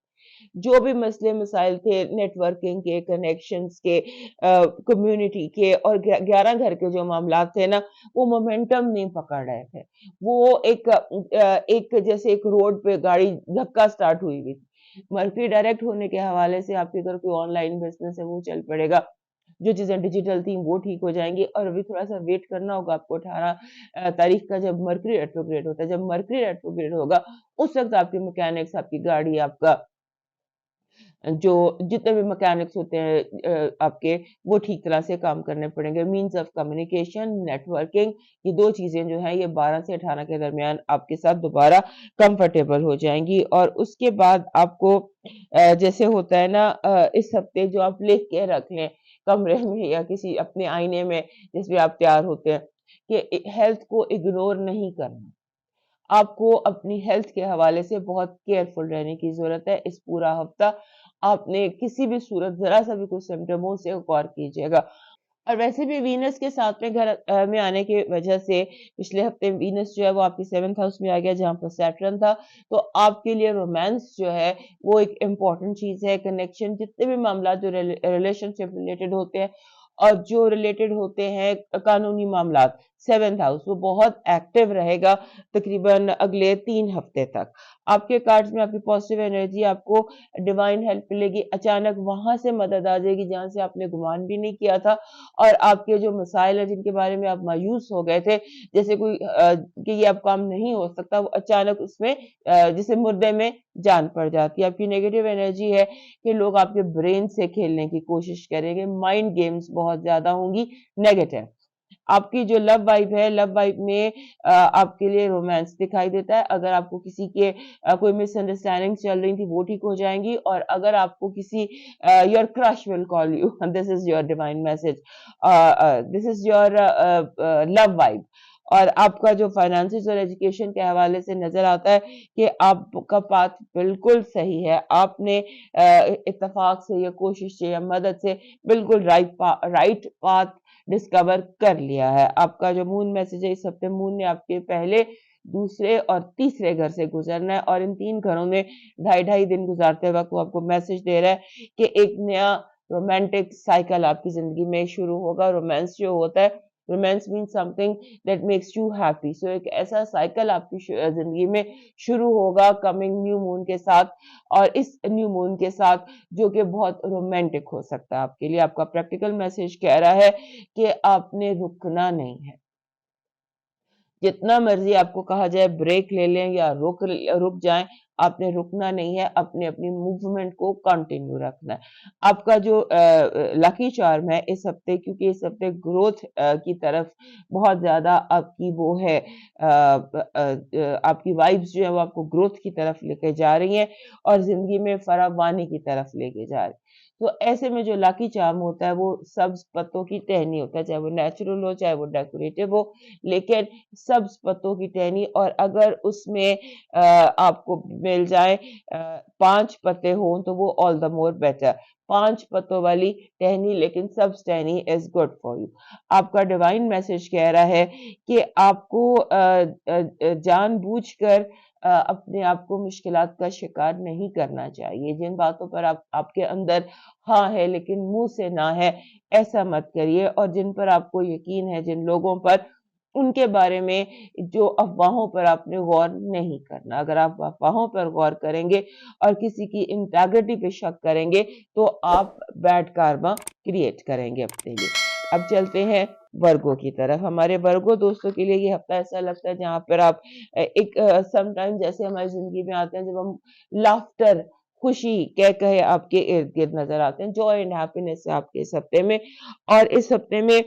[SPEAKER 1] जो भी मसले मसाइल थे नेटवर्किंग के, कनेक्शंस के, कम्युनिटी के, और 11 घर के जो मामलात थे ना, वो मोमेंटम नहीं पकड़ रहे थे। वो एक जैसे एक रोड पे गाड़ी धक्का स्टार्ट हुई हुई थी। मर्करी डायरेक्ट होने के हवाले से आपके अगर कोई ऑनलाइन बिज़नेस है वो चल पड़ेगा। जो चीज़ें डिजिटल थी वो ठीक हो जाएँगी, और अभी थोड़ा-सा वेट करना होगा आपको 18 तारीख का, जब मर्करी रेट्रोग्रेड होता है। जब मर्करी रेट्रोग्रेड होगा, उस वक़्त आपके मैकेनिक्स, आपकी गाड़ी, आपका जो जितने भी मैकेनिक्स होते हैं आपके, वो ठीक तरह से काम करने पड़ेंगे। मीन्स ऑफ कम्युनिकेशन, नेटवर्किंग, ये 2 चीज़ें जो हैं ये 12 से 18 के दरमियान आपके साथ दोबारा कंफर्टेबल हो जाएँगी, और उसके बाद आपको जैसे होता है ना, इस हफ्ते जो आप लिख के रख लें कमरे में या किसी अपने आईने में जिसमें आप तैयार होते हैं, कि हेल्थ को इग्नोर नहीं करना। आपको अपनी हेल्थ के हवाले से बहुत केयरफुल रहने की ज़रूरत है। इस पूरा हफ्ता आपने किसी भी सूरत ज़रा-सा भी कुछ सिम्पटम हो उसे गौर कीजिएगा। और वैसे भी वीनस के 7वें घर में आने की वजह से पिछले हफ्ते वीनस जो है वो आपके 7th हाउस में आ गया, जहाँ पर सैटर्न था। तो आपके लिए रोमांस जो है वो एक इम्पोर्टेंट चीज़ है। कनेक्शन, जितने भी मामला जो रिलेशनशिप रिलेटेड होते हैं, और जो रिलेटेड होते हैं कानूनी मामलात, 7th हाउस वो बहुत एक्टिव रहेगा तकरीबन अगले 3 हफ्ते तक। आपके कार्ड्स में आपकी पॉजिटिव एनर्जी, आपको डिवाइन हेल्प मिलेगी, अचानक वहाँ से मदद आ जाएगी जहाँ से आपने गुमान भी नहीं किया था, और आपके जो मसाइल हैं जिनके बारे में आप मायूस हो गए थे, जैसे कोई कि ये अब काम नहीं हो सकता, वो अचानक उसमें जैसे मुर्दे में जान पड़ जाती है। आपकी नेगेटिव एनर्जी है कि लोग आपके ब्रेन से खेलने की कोशिश करेंगे, माइंड गेम्स बहुत ज़्यादा होंगी नेगेटिव। आपकी जो लव वाइब है, लव वाइब में आपके लिए रोमांस दिखाई देता है। अगर आपको किसी के कोई मिसअंडरस्टैंडिंग चल रही थी, वो ठीक हो जाएँगी, और अगर आपको किसी your crush will call you this is your divine message, this is your love vibe. और आपका जो फाइनेंसेस और एजुकेशन के हवाले से नज़र आता है कि आपका पाथ बिल्कुल सही है। आपने इत्तेफ़ाक से या कोशिश से या मदद से बिल्कुल राइट पाथ डिस्कवर कर लिया है। आपका जो मून मैसेज है, इस हफ्ते मून ने आपके पहले, दूसरे और तीसरे घर से गुज़रना है, और इन 3 घरों में ढाई-ढाई दिन गुज़ारते वक़्त वो आपको मैसेज दे रहा है कि एक नया रोमांटिक साइकिल आपकी ज़िंदगी में शुरू होगा। रोमांस जो होता है, romance means something that makes you happy. So एक ऐसा साइकिल आपकी ज़िंदगी में शुरू होगा कमिंग न्यू मून के साथ, और इस न्यू मून के साथ जो कि बहुत रोमांटिक हो सकता है आपके लिए। आपका प्रैक्टिकल मैसेज कह रहा है कि आपने रुकना नहीं है। जितना मर्जी आपको कहा जाए ब्रेक ले लें या रुक जाएं, आपने रुकना नहीं है, अपने अपनी मूवमेंट को कंटिन्यू रखना है। आपका जो लकी चार्म है इस हफ्ते, क्योंकि इस हफ्ते ग्रोथ की तरफ बहुत ज्यादा आपकी वो है, आपकी वाइब्स जो है वो आपको ग्रोथ की तरफ लेके जा रही हैं और जिंदगी में फरावानी की तरफ लेके जा रही है। तो ऐसे में जो लकी चार्म होता है वो सब्ज पत्तों की टहनी होता है, चाहे वो नेचुरल हो चाहे वो डेकोरेटिव हो, लेकिन सब्ज पत्तों की टहनी, और अगर उसमें आपको मिल जाए 5 पत्ते हों तो वो ऑल द मोर बेटर। 5 पत्तों वाली टहनी, लेकिन सब्ज टहनी इज गुड फॉर यू। आपका डिवाइन मैसेज कह रहा है कि आपको जानबूझकर अपने आप को मुश्किलात का शिकार नहीं करना चाहिए। जिन बातों पर आपके अंदर हाँ है लेकिन मुंह से ना है, ऐसा मत करिए। और जिन पर आपको यकीन है, जिन लोगों पर, उनके बारे में जो अफवाहों पर आपने गौर नहीं करना। अगर आप अफवाहों पर गौर करेंगे और किसी की इंटेग्रिटी पे शक करेंगे तो आप बैड कार्मा क्रिएट करेंगे अपने लिए। अब चलते हैं वर्गों की तरफ। हमारे वर्गों दोस्तों के लिए ये हफ्ता ऐसा लगता है जहां पर आप एक समटाइम जैसे हमारी जिंदगी में आते हैं जब हम लाफ्टर, खुशी कह कहे आपके इर्द गिर्द नजर आते हैं, जॉय एंड हैप्पीनेस है आपके इस हफ्ते में। और इस हफ्ते में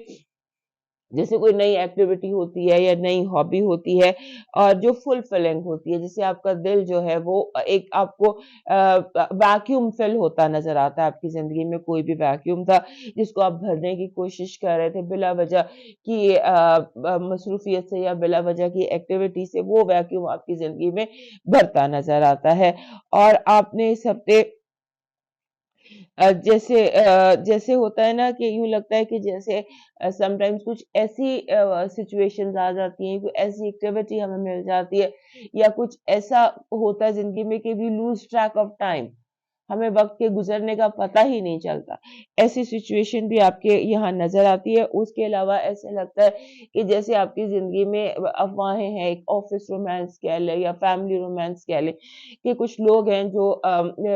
[SPEAKER 1] जैसे कोई नई एक्टिविटी होती है या नई हॉबी होती है और जो फुलफिलिंग होती है, जिससे आपका दिल जो है वो एक आपको वैक्यूम फिल होता नजर आता है। आपकी जिंदगी में कोई भी वैक्यूम था जिसको आप भरने की कोशिश कर रहे थे बिला वजह की मसरूफियत से या बिला वजह की एक्टिविटी से, वो वैक्यूम आपकी जिंदगी में भरता नजर आता है। और आपने इस हफ्ते जैसे होता है ना कि यूं लगता है कि जैसे समटाइम्स कुछ ऐसी सिचुएशंस आ जाती हैं, कोई ऐसी एक्टिविटी हमें मिल जाती है या कुछ ऐसा होता है जिंदगी में कि we lose track of time, हमें वक्त के गुजरने का पता ही नहीं चलता। ऐसी सिचुएशन भी आपके यहाँ नजर आती है। उसके अलावा ऐसे लगता है कि जैसे आपकी जिंदगी में अफवाहें हैं, एक ऑफिस रोमांस कह ले या फैमिली रोमांस कह ले, कि कुछ लोग हैं जो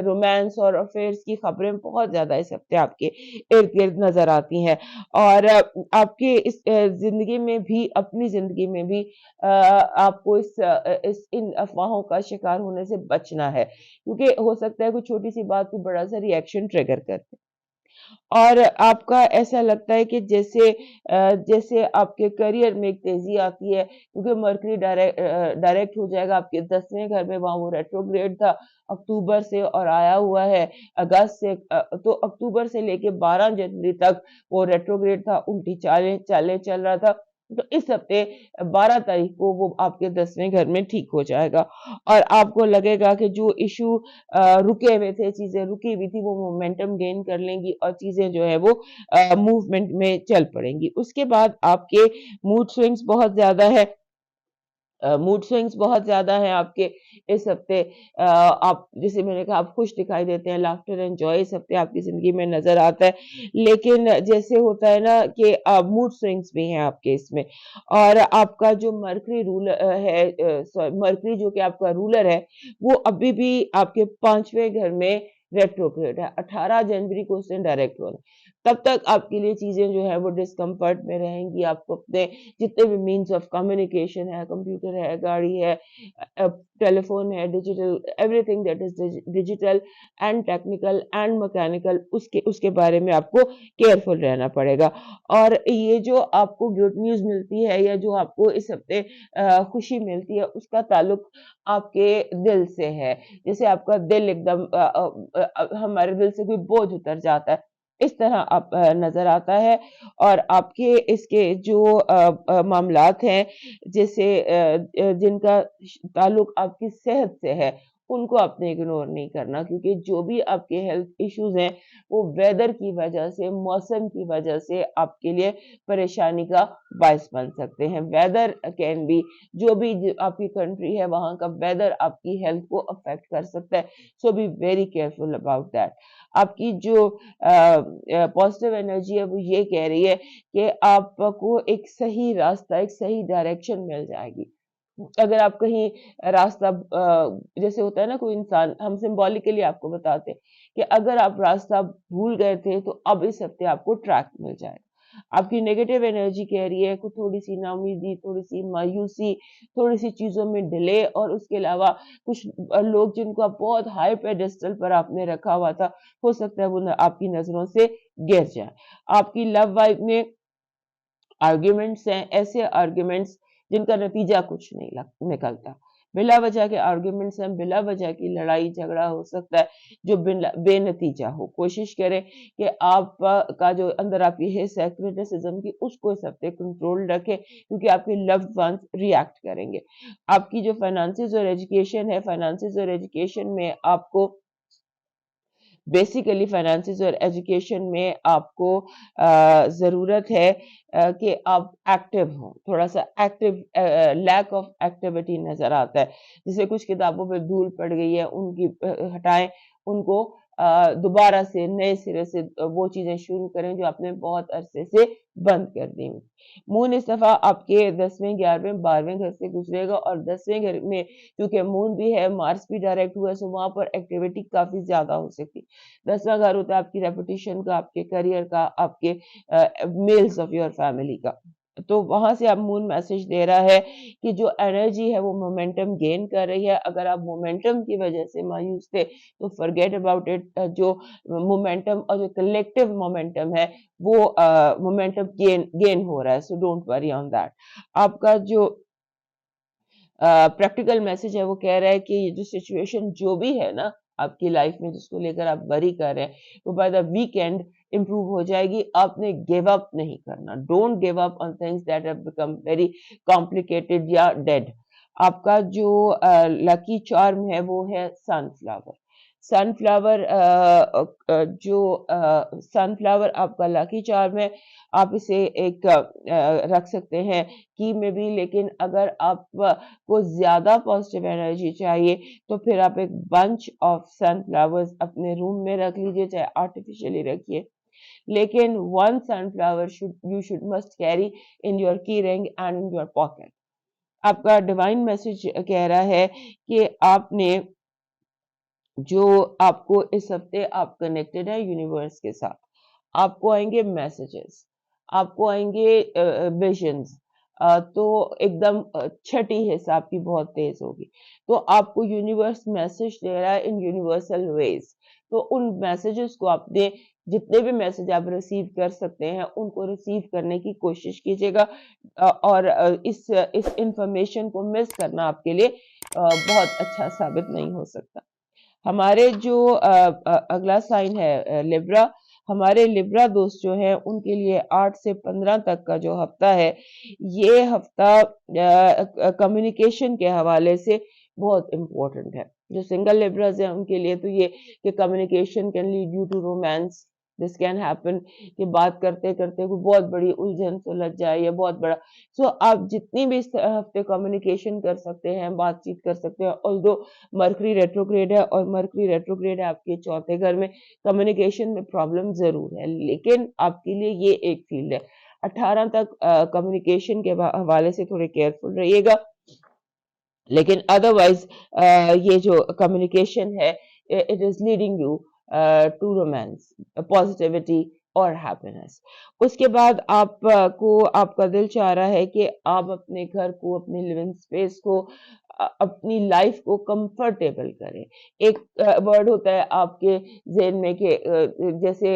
[SPEAKER 1] रोमांस और अफेयर्स की खबरें बहुत ज्यादा इस हफ्ते आपके इर्द गिर्द नजर आती हैं। और आपके इस जिंदगी में भी, अपनी जिंदगी में भी आपको इस इन अफवाहों का शिकार होने से बचना है, क्योंकि हो सकता है कोई छोटी सी बात भी बड़ा सा रिएक्शन ट्रिगर कर दे। और आपका ऐसा लगता है कि जैसे आपके करियर में एक तेजी आती है, क्योंकि मरकरी डायरेक्ट हो जाएगा आपके 10वें घर में, वहां वो रेट्रोग्रेड था अक्टूबर से और आया हुआ है अगस्त से। तो अक्टूबर से लेके 12 जनवरी तक वो रेट्रोग्रेड था, उल्टी चालें चालें चल रहा था। तो इस हफ्ते 12 तारीख को वो आपके 10वें घर में ठीक हो जाएगा और आपको लगेगा कि जो इशू रुके हुए थे, चीजें रुकी हुई थी, वो मोमेंटम गेन कर लेंगी और चीजें जो है वो मूवमेंट में चल पड़ेंगी। उसके बाद आपके मूड स्विंग्स बहुत ज्यादा है, मूड स्विंग्स बहुत ज्यादा हैं आपके इस हफ्ते। आप जैसे मैंने कहा, आप खुश दिखाई देते हैं, लाफ्टर एंड जॉय इस हफ्ते आपकी जिंदगी में नजर आता है। लेकिन जैसे होता है ना कि मूड स्विंग्स भी हैं आपके इसमें। और आपका जो मरकरी रूलर है, मरकरी जो कि आपका रूलर है, वो अभी भी आपके 5वें घर में रेट्रोग्रेड है। 18 जनवरी को उसने डायरेक्ट होना, तब तक आपके लिए चीजें जो है वो डिस्कम्फर्ट में रहेंगी। आपको अपने जितने भी मीन्स ऑफ कम्युनिकेशन है, कंप्यूटर है, गाड़ी है, टेलीफोन है, digital, everything that is digital and technical and mechanical, उसके उसके बारे में आपको केयरफुल रहना पड़ेगा। और ये जो आपको गुड न्यूज मिलती है या जो आपको इस हफ्ते खुशी मिलती है, उसका ताल्लुक आपके दिल से है। जैसे आपका दिल एकदम हमारे दिल से कोई बोझ उतर जाता है, इस तरह आप नजर आता है। और आपके इसके जो मामलात हैं, जैसे जिनका ताल्लुक आपकी सेहत से है, उनको आपने इग्नोर नहीं करना, क्योंकि जो भी आपके हेल्थ इश्यूज हैं वो वेदर की वजह से, मौसम की वजह से आपके लिए परेशानी का बायस बन सकते हैं। वेदर कैन बी, जो भी आपकी कंट्री है वहां का वेदर आपकी हेल्थ को अफेक्ट कर सकता है। So be very careful about that. आपकी जो पॉजिटिव एनर्जी है वो ये कह रही है कि आपको एक सही रास्ता, एक सही डायरेक्शन मिल जाएगी। अगर आप कहीं रास्ता जैसे होता है ना, कोई इंसान, हम सिंबॉलिकली आपको बताते हैं कि अगर आप रास्ता भूल गए थे तो अब इस हफ्ते आपको ट्रैक मिल जाएगा। आपकी नेगेटिव एनर्जी कह रही है कुछ थोड़ी सी नाउमीदी, थोड़ी सी मायूसी, थोड़ी सी चीजों में डिले, और उसके अलावा कुछ लोग जिनको आप बहुत हाई पेडेस्टल पर आपने रखा हुआ था, हो सकता है वो आपकी नजरों से गिर जाए। आपकी लव लाइफ में आर्ग्यूमेंट्स हैं, ऐसे आर्ग्यूमेंट्स जिनका नतीजा कुछ नहीं निकलता, बिला वजह के आर्ग्यूमेंट्स हैं, बिला वजह की लड़ाई झगड़ा हो सकता है जो बेनतीजा हो। कोशिश करें कि आप का जो अंदर आपकी हिस्स है क्रिटिसिज्म की, उसको इस हफ्ते कंट्रोल रखें, क्योंकि आपके लव्ड वंस रिएक्ट करेंगे। आपकी जो फाइनेंसेस और एजुकेशन है, फाइनेंसेस और एजुकेशन में आपको बेसिकली फाइनेंसेस और एजुकेशन में आपको ज़रूरत है कि आप एक्टिव हों, थोड़ा सा एक्टिव, लैक ऑफ एक्टिविटी नज़र आता है। जैसे कुछ किताबों पे धूल पड़ गई है, उनकी हटाएं, उनको दोबारा से नए सिरे से वो चीज़ें शुरू करें जो आपने बहुत अरसे से बंद कर दी। मून इस दफ़ा आपके 10वें, 11वें, 12वें घर से गुजरेगा, और 10वें घर में क्योंकि मून भी है, मार्स भी डायरेक्ट हुआ है, सो वहां पर एक्टिविटी काफी ज्यादा हो सकती है। 10वां घर होता है आपकी रेपुटेशन का, आपके करियर का, आपके मेल्स ऑफ योर फैमिली का। तो वहां से आप मून मैसेज दे रहा है कि जो एनर्जी है वो मोमेंटम गेन कर रही है। अगर आप मोमेंटम की वजह से मायूस थे तो फॉरगेट अबाउट इट। जो मोमेंटम और जो कलेक्टिव मोमेंटम है वो मोमेंटम गेन हो रहा है, so don't worry on that. आपका जो प्रैक्टिकल मैसेज है वो कह रहा है कि ये जो सिचुएशन जो भी है ना आपकी लाइफ में, जिसको लेकर आप वरी कर रहे हैं, वो बाय द वीकेंड इंप्रूव हो जाएगी। आपने गिव अप नहीं करना। Don't give up on things that have become very complicated या डेड। आपका जो लकी चार्म है वो है सनफ्लावर। सनफ्लावर जो सनफ्लावर आपका लकी चार्म है, आप इसे एक रख सकते हैं की में भी, लेकिन अगर आप को ज्यादा पॉजिटिव एनर्जी चाहिए तो फिर आप एक बंच ऑफ सनफ्लावर्स अपने रूम में रख लीजिए, चाहे आर्टिफिशियली रखिए, लेकिन one sunflower you should must carry in your key ring and in your pocket. आपका डिवाइन मैसेज कह रहा है कि आपने जो आपको इस हफ्ते आप कनेक्टेड है यूनिवर्स के साथ, आपको आएंगे मैसेजेस, आपको आएंगे विजन्स, तो एकदम छठी हिस्सा आपकी बहुत तेज होगी। तो आपको यूनिवर्स मैसेज दे रहा है इन यूनिवर्सल वेज। तो उन मैसेजेस को आपने, जितने भी मैसेज आप रिसीव कर सकते हैं उनको रिसीव करने की कोशिश कीजिएगा, और इस इंफॉर्मेशन को मिस करना आपके लिए बहुत अच्छा साबित नहीं हो सकता। हमारे जो अगला साइन है लिब्रा। हमारे लिब्रा दोस्त जो हैं उनके लिए 8 से 15 तक का जो हफ्ता है, ये हफ्ता कम्युनिकेशन के हवाले से बहुत इम्पोर्टेंट है। जो सिंगल लिब्रास हैं उनके लिए तो ये कि communication can lead you to romance, this can happen कि बात करते करते कोई बहुत बड़ी उलझन सुलझ जाए या बहुत बड़ा। सो आप जितनी भी इस हफ्ते कम्युनिकेशन कर सकते हैं, बातचीत कर सकते हैं, ऑल्दो मरकरी रेट्रोग्रेड है, और मरकरी रेट्रोग्रेड है आपके चौथे घर में, कम्युनिकेशन में प्रॉब्लम जरूर है, लेकिन आपके लिए ये एक फील्ड है। 18 तक कम्युनिकेशन के हवाले से थोड़े केयरफुल रहिएगा, लेकिन अदरवाइज ये जो कम्युनिकेशन है it is leading you to romance, positivity और हैप्पीनेस। उसके बाद आपको आपका दिल चाह रहा है कि आप अपने घर को, अपने लिविंग स्पेस को, अपनी लाइफ को कंफर्टेबल करें। एक वर्ड होता है आपके ज़हन में कि जैसे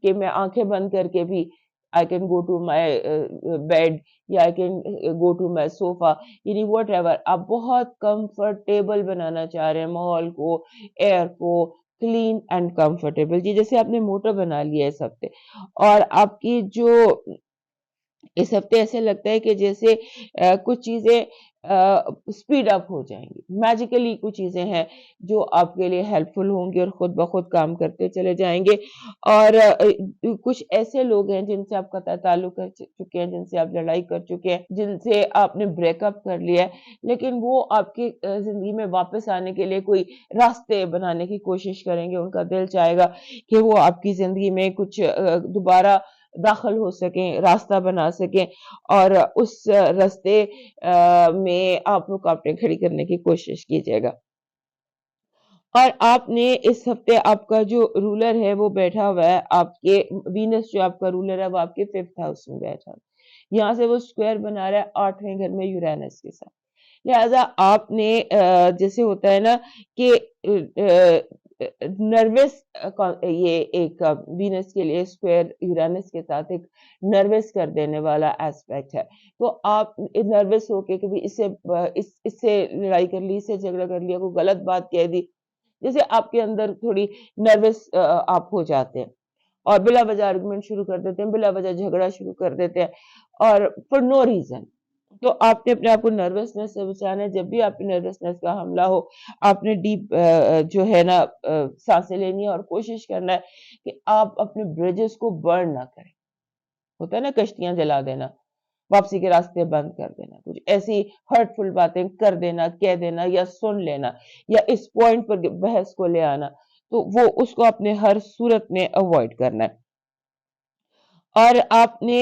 [SPEAKER 1] कि मैं आंखें बंद करके भी I can go to my bed, या I can go to my sofa, यानी वट एवर आप बहुत कंफर्टेबल बनाना चाह रहे हैं माहौल को, एयर को, क्लीन एंड कंफर्टेबल जी, जैसे आपने मोटर बना लिया है इस हफ्ते। और आपकी जो इस हफ्ते ऐसे लगता है कि जैसे कुछ चीजें स्पीड अप हो जाएंगी, मैजिकली कुछ चीजें हैं जो आपके लिए हेल्पफुल होंगी और खुद ब खुद काम करते चले जाएंगे। और कुछ ऐसे लोग हैं जिनसे आप कतई ताल्लुक कर चुके हैं, जिनसे आप लड़ाई कर चुके हैं, जिनसे आपने ब्रेकअप कर लिया है, लेकिन वो आपकी जिंदगी में वापस आने के लिए कोई रास्ते बनाने की कोशिश करेंगे। उनका दिल चाहेगा कि वो आपकी जिंदगी में कुछ दोबारा दाखिल हो सकें, रास्ता बना सकें, और उस रास्ते में आप रुकावटें खड़ी करने की कोशिश कीजिएगा। और आपने इस हफ्ते आपका जो रूलर है वो बैठा हुआ है आपके, वीनस जो आपका रूलर है वो आपके 5th हाउस में बैठा है, यहाँ से वो स्क्वायर बना रहा है 8वें घर में यूरेनस के साथ। लिहाजा आपने जैसे होता है ना कि नर्वस, ये एक वीनस के लिए स्क्वायर यूरेनस के साथ एक नर्वस कर देने वाला एस्पेक्ट है। तो आप नर्वस होके कभी इससे लड़ाई कर ली, इससे झगड़ा कर लिया, कोई गलत बात कह दी, जैसे आपके अंदर थोड़ी नर्वस आप हो जाते हैं और बिला वजह आर्गुमेंट शुरू कर देते हैं, बिला वजह झगड़ा शुरू कर देते हैं और फॉर नो रीजन। तो आपने अपने आप को नर्वसनेस से बचाना है। जब भी आप पे नर्वसनेस का हमला हो, आपने डीप जो है ना सांसें लेनी है और कोशिश करना है कि आप अपने ब्रिजेस को बर्न ना करें। होता है ना कश्तियां जला देना, वापसी के रास्ते बंद कर देना, कुछ ऐसी हर्टफुल बातें कर देना, कह देना या सुन लेना या इस पॉइंट पर बहस को ले आना, तो वो उसको आपने हर सूरत में अवॉइड करना है। और आपने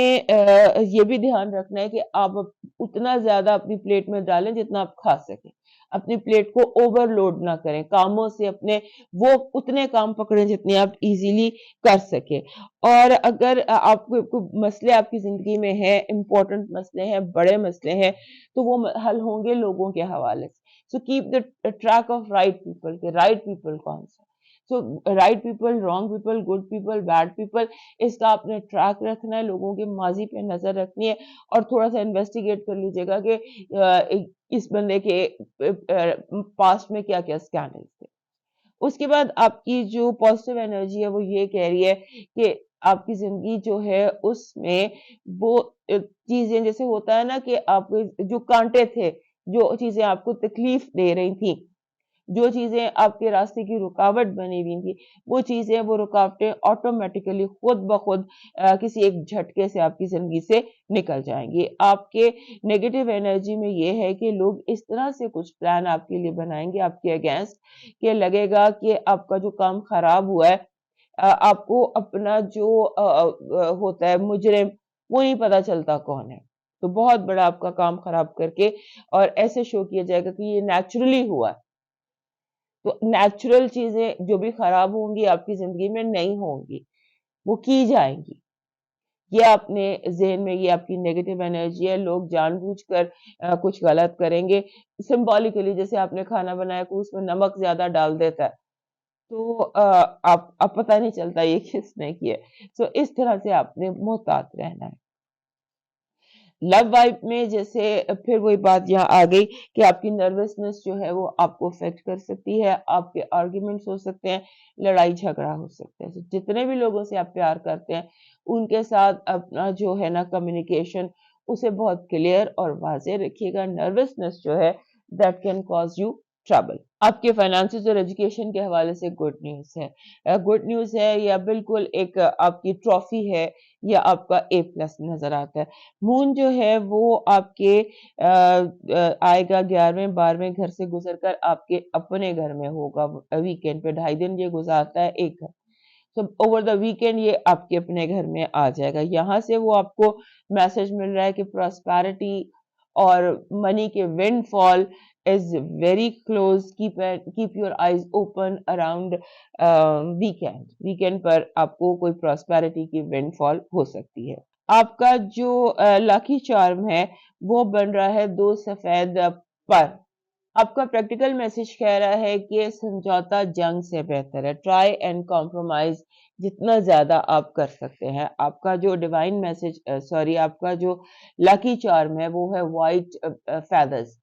[SPEAKER 1] ये भी ध्यान रखना है कि आप उतना ज्यादा अपनी प्लेट में डालें जितना आप खा सकें। अपनी प्लेट को ओवरलोड ना करें कामों से, अपने वो उतने काम पकड़ें जितने आप इजीली कर सके। और अगर आपको कोई मसले आपकी जिंदगी में है, इंपॉर्टेंट मसले हैं, बड़े मसले हैं, तो वो हल होंगे लोगों के हवाले से। So keep the track of right people, के राइट पीपल कौन सा, so right people, wrong people, good people, bad people, इसका आपने ट्रैक रखना है, लोगों के माजी पे नजर रखनी है और थोड़ा सा इन्वेस्टिगेट कर लीजिएगा कि इस बंदे के पास्ट में क्या क्या स्कैंडल्स थे। उसके बाद आपकी जो पॉजिटिव एनर्जी है वो ये कह रही है कि आपकी जिंदगी जो है उसमें वो चीजें, जैसे होता है ना कि आप जो कांटे थे, जो चीजें आपको तकलीफ दे रही थी, जो चीजें आपके रास्ते की रुकावट बनी हुई थी, वो चीजें, वो रुकावटें ऑटोमेटिकली खुद ब खुद किसी एक झटके से आपकी जिंदगी से निकल जाएंगी। आपके नेगेटिव एनर्जी में ये है कि लोग इस तरह से कुछ प्लान आपके लिए बनाएंगे आपके अगेंस्ट कि लगेगा कि आपका जो काम खराब हुआ है, आपको अपना जो होता है मुजरिम, वो नहीं पता चलता कौन है। तो बहुत बड़ा आपका काम खराब करके और ऐसे शो किया जाएगा कि ये नेचुरली हुआ है। तो नेचुरल चीजें जो भी खराब होंगी आपकी जिंदगी में नहीं होंगी, वो की जाएंगी। ये अपने ज़हन में, ये आपकी नेगेटिव एनर्जी है। लोग जानबूझकर कुछ गलत करेंगे। सिंबॉलिकली जैसे आपने खाना बनाया, कोई उसमें नमक ज्यादा डाल देता है, तो आप पता नहीं चलता ये किसने किया है। सो इस तरह से आपने मोहतात रहना है। लव वाइब में जैसे फिर वही बात यहाँ आ गई कि आपकी नर्वसनेस जो है वो आपको अफेक्ट कर सकती है, आपके आर्ग्यूमेंट्स हो सकते हैं, लड़ाई झगड़ा हो सकता है। तो जितने भी लोगों से आप प्यार करते हैं उनके साथ अपना जो है ना कम्युनिकेशन, उसे बहुत क्लियर और वाज़ेह रखिएगा। नर्वसनेस जो है that can cause you trouble. आपके फाइनेंसेस और एजुकेशन के हवाले से गुड न्यूज़ है। गुड न्यूज़ है, या बिल्कुल एक आपकी ट्रॉफी है, या आपका ए प्लस नजर आता है। मून जो है वो आपके आएगा 11वें 12वें घर से गुजर कर आपके अपने घर में होगा वीकेंड पे। 2.5 दिन ये गुजारता है एक घर, तो ओवर द वीकेंड ये आपके अपने घर में आ जाएगा। यहाँ से वो आपको मैसेज मिल रहा है कि प्रॉस्पेरिटी और मनी के windfall is very close. Keep your eyes open around weekend. Weekend पर आपको कोई प्रॉस्पेरिटी की विंडफॉल हो सकती है। आपका जो लकी चार्म है वो बन रहा है 2 सफेद पर। आपका प्रैक्टिकल मैसेज कह रहा है कि समझौता जंग से बेहतर है। ट्राई एंड कॉम्प्रोमाइज जितना ज्यादा आप कर सकते हैं। आपका जो डिवाइन मैसेज, सॉरी, आपका जो लकी चार्म है वो है वाइट फेदर्स।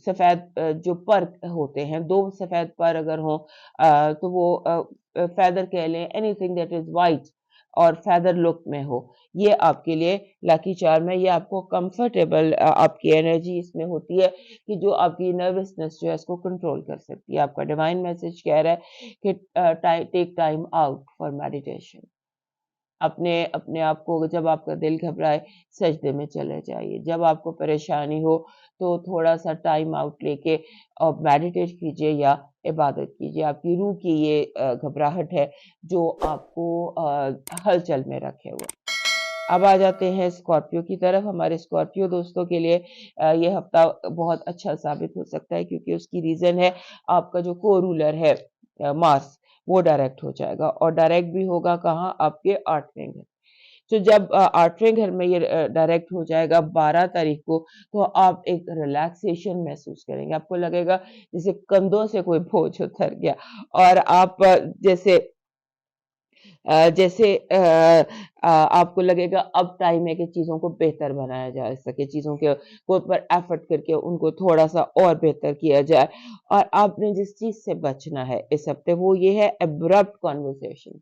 [SPEAKER 1] सफेद जो पर होते हैं, 2 सफेद पर अगर हो तो वो फेदर कह लें, एनीथिंग दैट इज वाइट और फेदर लुक में हो, ये आपके लिए लकी चार्म है। ये आपको कंफर्टेबल, आपकी एनर्जी इसमें होती है कि जो आपकी नर्वसनेस जो है इसको कंट्रोल कर सकती है। आपका डिवाइन मैसेज कह रहा है कि take time out for meditation. अपने अपने आप को, जब आपका दिल घबराए सजदे में चले जाइए। जब आपको परेशानी हो तो थोड़ा सा टाइम आउट लेके और मेडिटेट कीजिए या इबादत कीजिए। आपकी रूह की ये घबराहट है जो आपको हलचल में रखे हुए। अब आ जाते हैं स्कॉर्पियो की तरफ। हमारे स्कॉर्पियो दोस्तों के लिए ये हफ्ता बहुत अच्छा साबित हो सकता है, क्योंकि उसकी रीजन है आपका जो को रूलर है मार्स, वो डायरेक्ट हो जाएगा और डायरेक्ट भी होगा कहाँ, आपके 8वें घर। तो जब 8वें घर में ये डायरेक्ट हो जाएगा 12 तारीख को, तो आप एक रिलैक्सेशन महसूस करेंगे। आपको लगेगा जैसे कंधों से कोई बोझ उतर गया और आप जैसे आपको लगेगा अब टाइम है कि चीज़ों को बेहतर बनाया जा सके, चीज़ों के ऊपर एफर्ट करके उनको थोड़ा-सा और बेहतर किया जाए। और आपने जिस चीज़ से बचना है इस हफ्ते, वो ये है abrupt conversation.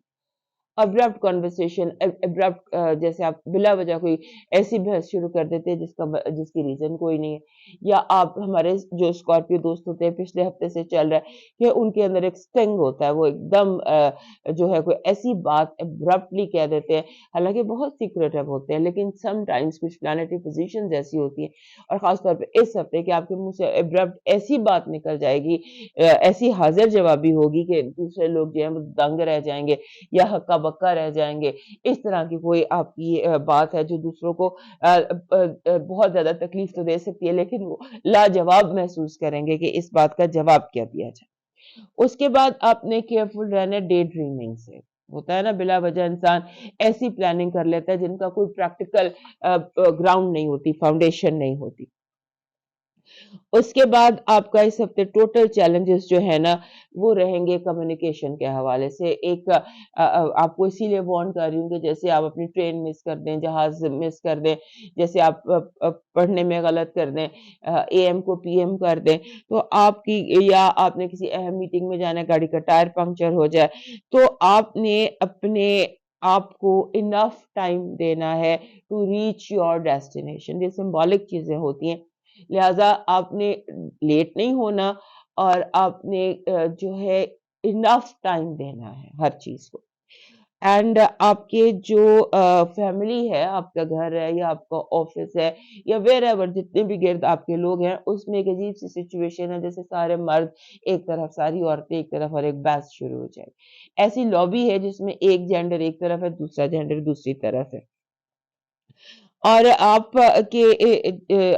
[SPEAKER 1] Abrupt conversation, abrupt जैसे आप बिला वजह कोई ऐसी बहस शुरू कर देते हैं जिसकी रीजन कोई नहीं है, या आप हमारे जो स्कॉर्पियो दोस्त होते हैं पिछले हफ्ते से चल रहा है कि उनके अंदर एक स्टिंग होता है, वो एकदम जो है कोई ऐसी बात अब्रप्टली कह देते हैं, हालांकि बहुत सीक्रेटिव होते हैं, लेकिन समटाइम्स कुछ प्लानिटरी पोजीशंस ऐसी होती हैं और खासतौर पे इस हफ्ते के आपके मुंह से अब्रप्ट ऐसी बात निकल जाएगी, ऐसी हाजिर जवाबी होगी कि दूसरे लोग जो है वो दंग रह जाएंगे या हक्का बक्का रह जाएंगे। इस तरह की कोई आपकी बात है जो दूसरों को बहुत ज़्यादा तकलीफ तो दे सकती है, लेकिन वो लाजवाब महसूस करेंगे कि इस बात का जवाब क्या दिया जाए। उसके बाद आपने केयरफुल रहना है डे ड्रीमिंग से। होता है ना, बिला वजह इंसान ऐसी प्लानिंग कर लेता है जिनका कोई प्रैक्टिकल ग्राउंड नहीं होती, फाउंडेशन नहीं होती। उसके बाद आपका इस हफ्ते टोटल चैलेंजेस जो है ना, वो रहेंगे कम्युनिकेशन के हवाले से। एक आपको इसीलिए वार्न कर रही हूँ कि जैसे आप अपनी ट्रेन मिस कर दें, जहाज मिस कर दें, जैसे आप पढ़ने में गलत कर दें, एएम को पीएम कर दें, तो आपकी, या आपने किसी अहम मीटिंग में जाना है, गाड़ी का टायर पंक्चर हो जाए, तो आपने अपने आपको इनफ टाइम देना है टू रीच योर डेस्टिनेशन। ये सिंबॉलिक चीजें होती हैं, लिहाजा आपने लेट नहीं होना और आपने जो है इनफ टाइम देना है हर चीज को। एंड आपके जो फैमिली है, आपका घर है या आपका ऑफिस है या वेर एवर, जितने भी गिर्द आपके लोग हैं, उसमें एक अजीब सी सिचुएशन है, जैसे सारे मर्द एक तरफ, सारी औरतें एक तरफ और एक बहस शुरू हो जाए। ऐसी लॉबी है जिसमें एक जेंडर एक तरफ है, दूसरा जेंडर दूसरी तरफ है, और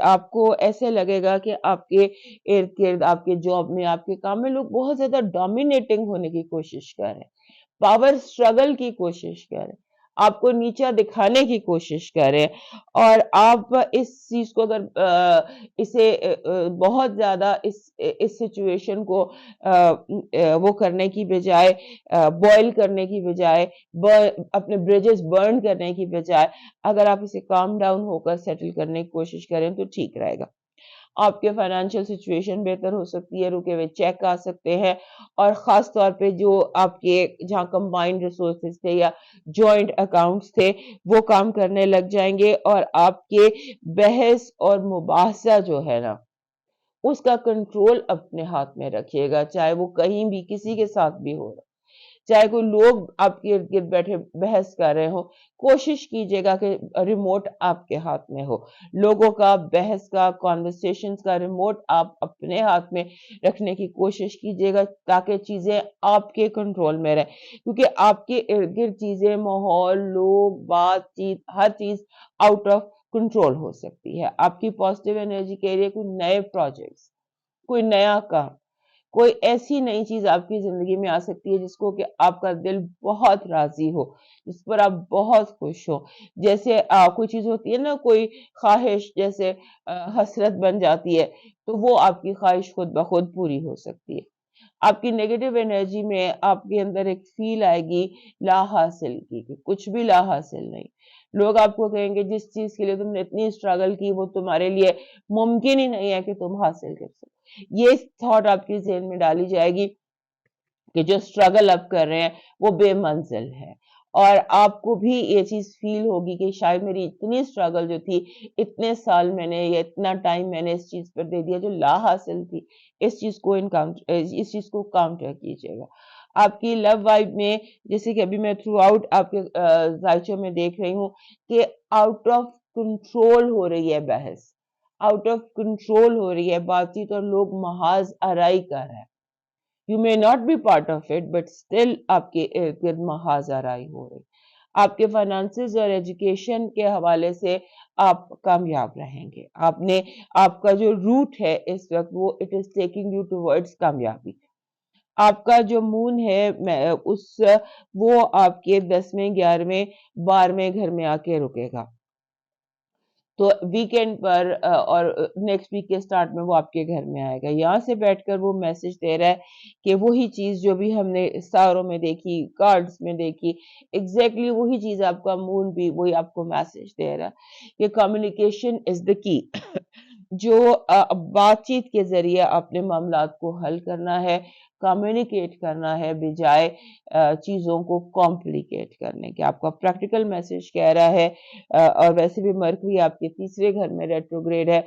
[SPEAKER 1] आपको ऐसे लगेगा कि आपके इर्द-गिर्द, आपके जॉब में, आपके काम में लोग बहुत ज़्यादा डोमिनेटिंग होने की कोशिश कर रहे हैं, पावर स्ट्रगल की कोशिश कर रहे हैं, आपको नीचा दिखाने की कोशिश कर रहे हैं, और आप इस चीज़ को अगर बहुत ज़्यादा इस सिचुएशन को वो करने की बजाय, बॉयल करने की बजाय, अपने ब्रिजेस बर्न करने की बजाय, अगर आप इसे काम डाउन होकर सेटल करने की कोशिश करें तो ठीक रहेगा। आपके फाइनेंशियल सिचुएशन बेहतर हो सकती है, रुके हुए चेक आ सकते हैं, और खास तौर पे जो आपके जहाँ कंबाइंड रिसोर्सेज थे या जॉइंट अकाउंट्स थे, वो काम करने लग जाएंगे, और आपके बहस और मुबाहसा जो है ना, उसका कंट्रोल अपने हाथ में रखिएगा, चाहे वो कहीं भी किसी के साथ भी हो, चाहे कोई लोग आपके इर्द गिर्द बैठे बहस कर रहे हो, कोशिश कीजिएगा कि रिमोट आपके हाथ में हो। लोगों का बहस का, कॉन्वर्सेशंस का रिमोट आप अपने हाथ में रखने की कोशिश कीजिएगा, ताकि चीजें आपके कंट्रोल में रहे, क्योंकि आपके इर्द गिर्द चीजें, माहौल, लोग, बातचीत, हर चीज आउट ऑफ कंट्रोल हो सकती है। आपकी पॉजिटिव एनर्जी के लिए कोई नए प्रोजेक्ट्स, कोई नया काम, कोई ऐसी नई चीज आपकी जिंदगी में आ सकती है जिसको कि आपका दिल बहुत राजी हो, जिस पर आप बहुत खुश हो। जैसे कोई चीज होती है ना, कोई ख्वाहिश जैसे हसरत बन जाती है, तो वो आपकी ख्वाहिश खुद ब खुद पूरी हो सकती है। आपकी नेगेटिव एनर्जी में आपके अंदर एक फील आएगी ला हासिल की, कि कुछ भी ला हासिल नहीं। लोग आपको कहेंगे जिस चीज के लिए तुमने इतनी स्ट्रगल की, वो तुम्हारे लिए मुमकिन ही नहीं है कि तुम हासिल कर सको। ये थॉट आपके ज़हन में डाली जाएगी कि जो स्ट्रगल आप कर रहे हैं वो बेमंजिल है, और आपको भी ये चीज फील होगी कि शायद मेरी इतनी स्ट्रगल जो थी, इतने साल मैंने या इतना टाइम मैंने इस चीज पर दे दिया जो ला हासिल थी, इस चीज को काउंटर कीजिएगा। आपकी लव वाइब में, जैसे कि अभी मैं थ्रू आउट आपके जायचों में देख रही हूँ कि आउट ऑफ कंट्रोल हो रही है बहस, आउट ऑफ कंट्रोल हो रही है बातचीत, और लोग महाज आराई कर रहे हैं। You may not be part of it, but still आपके इर्द गिर्द महाजाराई हो रही। आपके फाइनेंसेस और एजुकेशन के हवाले से आप कामयाब रहेंगे। आपका जो रूट है इस वक्त, वो it is taking you towards कामयाबी। आपका जो मून है वो आपके 10वें 11वें 12वें घर में आके रुकेगा। तो वीकेंड पर और नेक्स्ट वीक के स्टार्ट में वो आपके घर में आएगा। यहाँ से बैठकर वो मैसेज दे रहा है कि वही चीज़ जो भी हमने सितारों में देखी, कार्ड्स में देखी, एग्ज़ैक्टली वही चीज़ आपका मून भी वही आपको मैसेज दे रहा है कि कम्युनिकेशन इज़ द की। जो बातचीत के ज़रिए अपने मामलात को हल करना है, कम्युनिकेट करना है बजाय चीज़ों को कॉम्प्लिकेट करने के। आपका प्रैक्टिकल मैसेज कह रहा है और वैसे भी मरकरी आपके तीसरे घर में रेट्रोग्रेड है,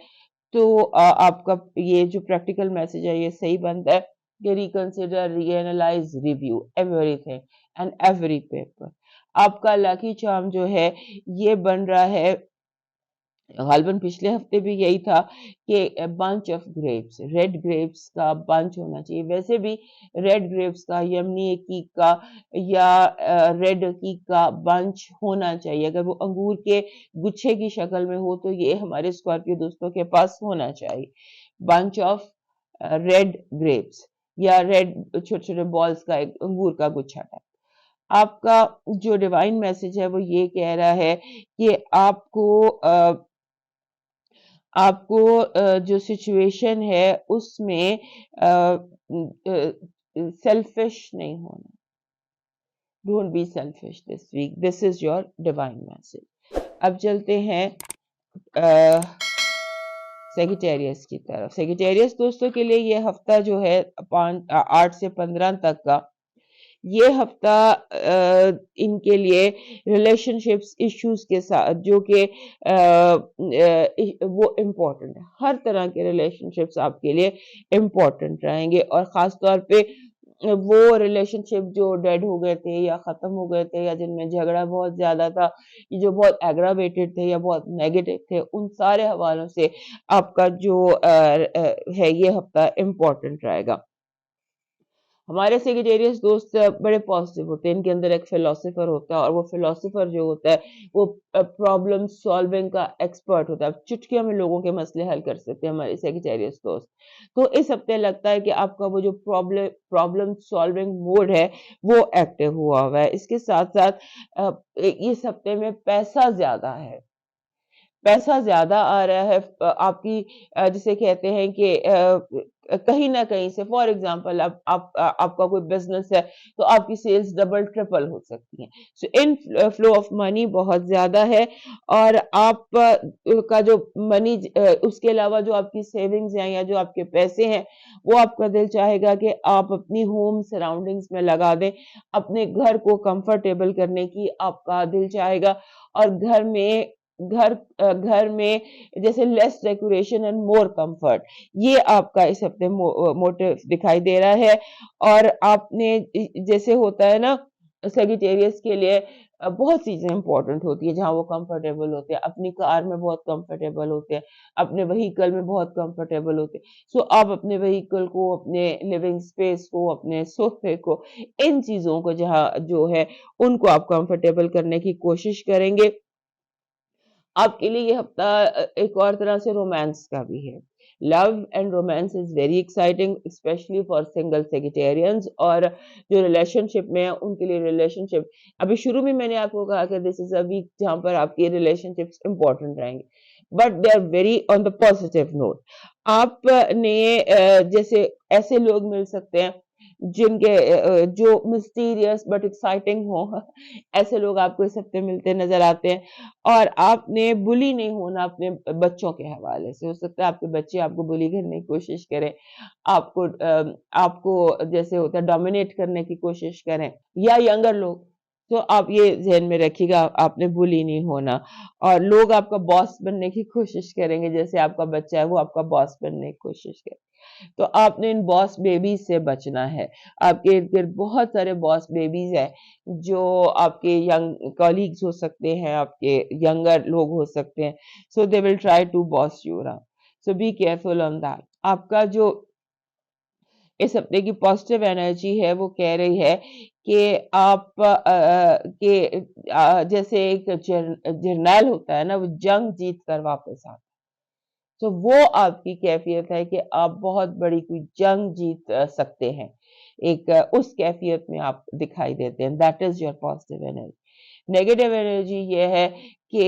[SPEAKER 1] तो आपका ये जो प्रैक्टिकल मैसेज है ये सही बनता है कि reconsider, reanalyse, review everything and every paper. आपका लकी चार्म जो है ये बन रहा है, गालबन पिछले हफ्ते भी यही था कि bunch of grapes, red grapes का बंच होना चाहिए। वैसे भी रेड ग्रेप्स का, यमनी कीक का या रेड कीक का बंच होना चाहिए। अगर वो अंगूर के गुच्छे की शक्ल में हो तो ये हमारे स्कॉर्पियो दोस्तों के पास होना चाहिए। बंच ऑफ रेड ग्रेप्स या रेड छोटे छोटे बॉल्स का एक अंगूर का गुच्छा टाइप। आपका जो डिवाइन मैसेज है वो ये कह रहा है कि आपको जो सिचुएशन है उसमें सेल्फिश नहीं होना। Don't be selfish this week, this is your divine message. अब चलते हैं सेगिटेरियस की तरफ। सेगिटेरियस दोस्तों के लिए ये हफ्ता जो है 8 से 15 तक का, ये हफ्ता इनके लिए रिलेशनशिप्स इश्यूज के साथ जो कि वो इम्पोर्टेंट है। हर तरह के रिलेशनशिप्स आपके लिए इम्पोर्टेंट रहेंगे और खास तौर पे वो रिलेशनशिप जो डेड हो गए थे या खत्म हो गए थे या जिनमें झगड़ा बहुत ज्यादा था, जो बहुत एग्रावेटेड थे या बहुत नेगेटिव थे, उन सारे हवालों से आपका जो है ये हफ्ता इम्पोर्टेंट रहेगा। हमारे सेगिटेरियस दोस्त बड़े पॉजिटिव होते हैं, इनके अंदर एक फिलोसोफर होता है और वो फिलोसोफर जो होता है वो प्रॉब्लम सॉल्विंग का एक्सपर्ट होता है। चुटकियों में लोगों के मसले हल कर सकते हैं हमारे सेगिटेरियस दोस्त। तो इस हफ्ते लगता है कि आपका वो जो प्रॉब्लम सॉल्विंग मोड है वो एक्टिव हुआ है। इसके साथ साथ इस हफ्ते में पैसा ज्यादा है, पैसा ज्यादा आ रहा है। आपकी जिसे कहते हैं कि कहीं ना कहीं से, फॉर एग्जांपल आपका कोई बिजनेस है तो आपकी सेल्स डबल ट्रिपल हो सकती हैं। सो इन फ्लो ऑफ मनी बहुत ज्यादा है और आप का जो मनी, उसके अलावा जो आपकी सेविंग्स हैं या जो आपके पैसे हैं वो आपका दिल चाहेगा कि आप अपनी होम सराउंडिंग्स में लगा दें, अपने घर को कंफर्टेबल करने की आपका दिल चाहेगा। और घर में जैसे less decoration and more comfort, ये आपका इस हफ्ते मोटिव दिखाई दे रहा है। और आपने जैसे होता है ना सेगिटेरियस के लिए बहुत चीजें इंपॉर्टेंट होती है जहां वो कंफर्टेबल होते हैं, अपनी कार में बहुत कंफर्टेबल होते हैं, अपने व्हीकल में बहुत कंफर्टेबल होते हैं। सो आप अपने व्हीकल को, अपने लिविंग स्पेस को, अपने सोफे को, इन चीजों को जहां जो है उनको आप कंफर्टेबल करने की कोशिश करेंगे। आपके लिए ये हफ्ता एक और तरह से रोमांस का भी है। Love and romance is very exciting specially for single Sagittarians. और जो रिलेशनशिप में है उनके लिए रिलेशनशिप, अभी शुरू में मैंने आपको कहा कि दिस इज अ वीक जहां पर आपके रिलेशनशिप्स इंपॉर्टेंट रहेंगे, but they are very on the positive note. आपने जैसे ऐसे लोग मिल सकते हैं जिनके जो मिस्टीरियस बट एक्साइटिंग हो, ऐसे लोग आपको इस हफ्ते मिलते नजर आते हैं। और आपने बुली नहीं होना अपने बच्चों के हवाले से। हो सकता है आपके बच्चे आपको बुली करने की कोशिश करें, आपको जैसे होता है डोमिनेट करने की कोशिश करें, या यंगर लोग। तो आप ये ज़हन में रखिएगा, आपने बुली नहीं होना। और लोग आपका बॉस बनने की कोशिश करेंगे, जैसे आपका बच्चा है वो आपका बॉस बनने की कोशिश करे, तो आपने इन बॉस बेबीज से बचना है। आपके इर्द गिर्द बहुत सारे बॉस बेबीज हैं जो आपके यंग कॉलीग्स हो सकते हैं, आपके यंगर लोग हो सकते हैं। So they will try to boss you around, so be careful on that. आपका जो इस हफ्ते की पॉजिटिव एनर्जी है वो कह रही है कि जैसे एक जर्नैल होता है ना, वो जंग जीत कर वापस आता है। तो वो आपकी कैफियत है कि आप बहुत बड़ी कोई जंग जीत सकते हैं। एक उस कैफियत में आप दिखाई देते हैं। That is your positive energy. Negative energy ये है कि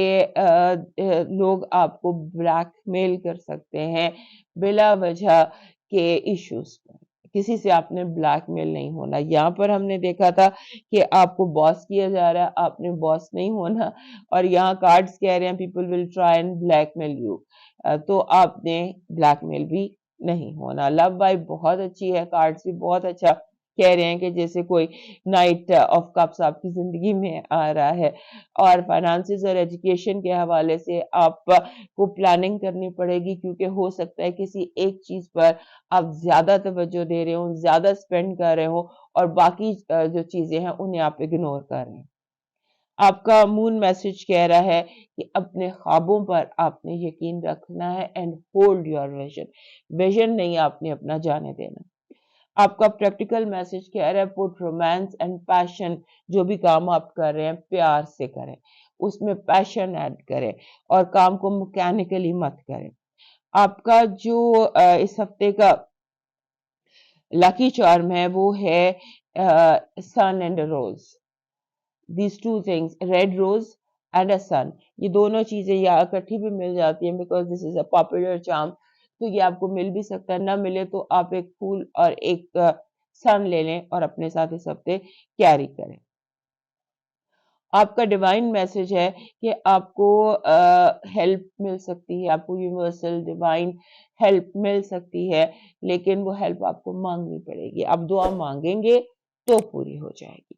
[SPEAKER 1] लोग आपको ब्लैकमेल कर सकते हैं बिला वजह के इश्यूज पर। किसी से आपने ब्लैकमेल नहीं होना। यहाँ पर हमने देखा था कि आपको बॉस किया जा रहा है, आपने बॉस नहीं होना, और यहाँ कार्ड्स कह रहे हैं people will try and blackmail you, तो आपने ब्लैकमेल भी नहीं होना। लव वाइब बहुत अच्छी है, कार्ड्स भी बहुत अच्छा कह रहे हैं कि जैसे कोई नाइट ऑफ कप्स आपकी जिंदगी में आ रहा है। और फाइनेंसेस और एजुकेशन के हवाले से आपको प्लानिंग करनी पड़ेगी, क्योंकि हो सकता है किसी एक चीज पर आप ज्यादा तवज्जो दे रहे हो, ज्यादा स्पेंड कर रहे हो, और बाकी जो चीजें हैं उन्हें आप इग्नोर कर रहे हैं। आपका मून मैसेज कह रहा है कि अपने ख्वाबों पर आपने यकीन रखना है and hold your vision. Vision नहीं आपने अपना जाने देना। आपका प्रैक्टिकल मैसेज कह रहा है पुट रोमांस एंड पैशन, जो भी काम आप कर रहे हैं प्यार से करें, उसमें पैशन ऐड करें और काम को मैकेनिकली मत करें। आपका जो इस हफ्ते का लकी चार्म है वो है sun and rose. these two things, red rose and a sun, ये दोनों चीजें या इकट्ठी भी मिल जाती हैं because this is a popular charm, तो ये आपको मिल भी सकता है, ना मिले तो आप एक फूल और एक सन ले लें और अपने साथ इस हफ्ते कैरी करें। आपका डिवाइन मैसेज है कि आपको हेल्प मिल सकती है, आपको यूनिवर्सल डिवाइन हेल्प मिल सकती है, लेकिन वो हेल्प आपको मांगनी पड़ेगी। आप दुआ मांगेंगे तो पूरी हो जाएगी।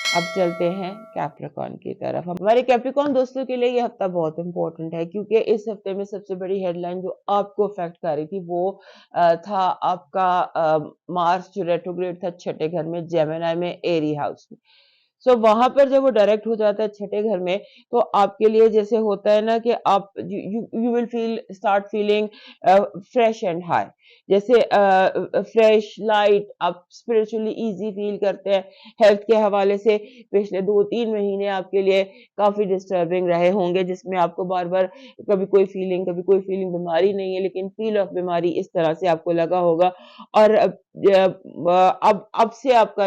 [SPEAKER 1] अब चलते हैं कैप्रिकॉर्न की तरफ। हमारे कैप्रिकॉर्न दोस्तों के लिए ये हफ्ता बहुत इंपॉर्टेंट है, क्योंकि इस हफ्ते में सबसे बड़ी हेडलाइन जो आपको अफेक्ट कर रही थी वो था आपका मार्स जो रेट्रोग्रेड था छठे घर में, जेमिनी में, एरी हाउस में। सो वहां पर जब वो डायरेक्ट हो जाता है छठे घर में, तो आपके लिए जैसे होता है ना कि आप you will start feeling fresh and high, जैसे फ्रेश लाइट, आप स्पिरिचुअली इजी फील करते हैं। हेल्थ के हवाले से पिछले 2-3 महीने आपके लिए काफी डिस्टर्बिंग रहे होंगे, जिसमें आपको बार बार कभी कोई फीलिंग बीमारी नहीं है लेकिन फील ऑफ बीमारी इस तरह से आपको लगा होगा। और अब से आपका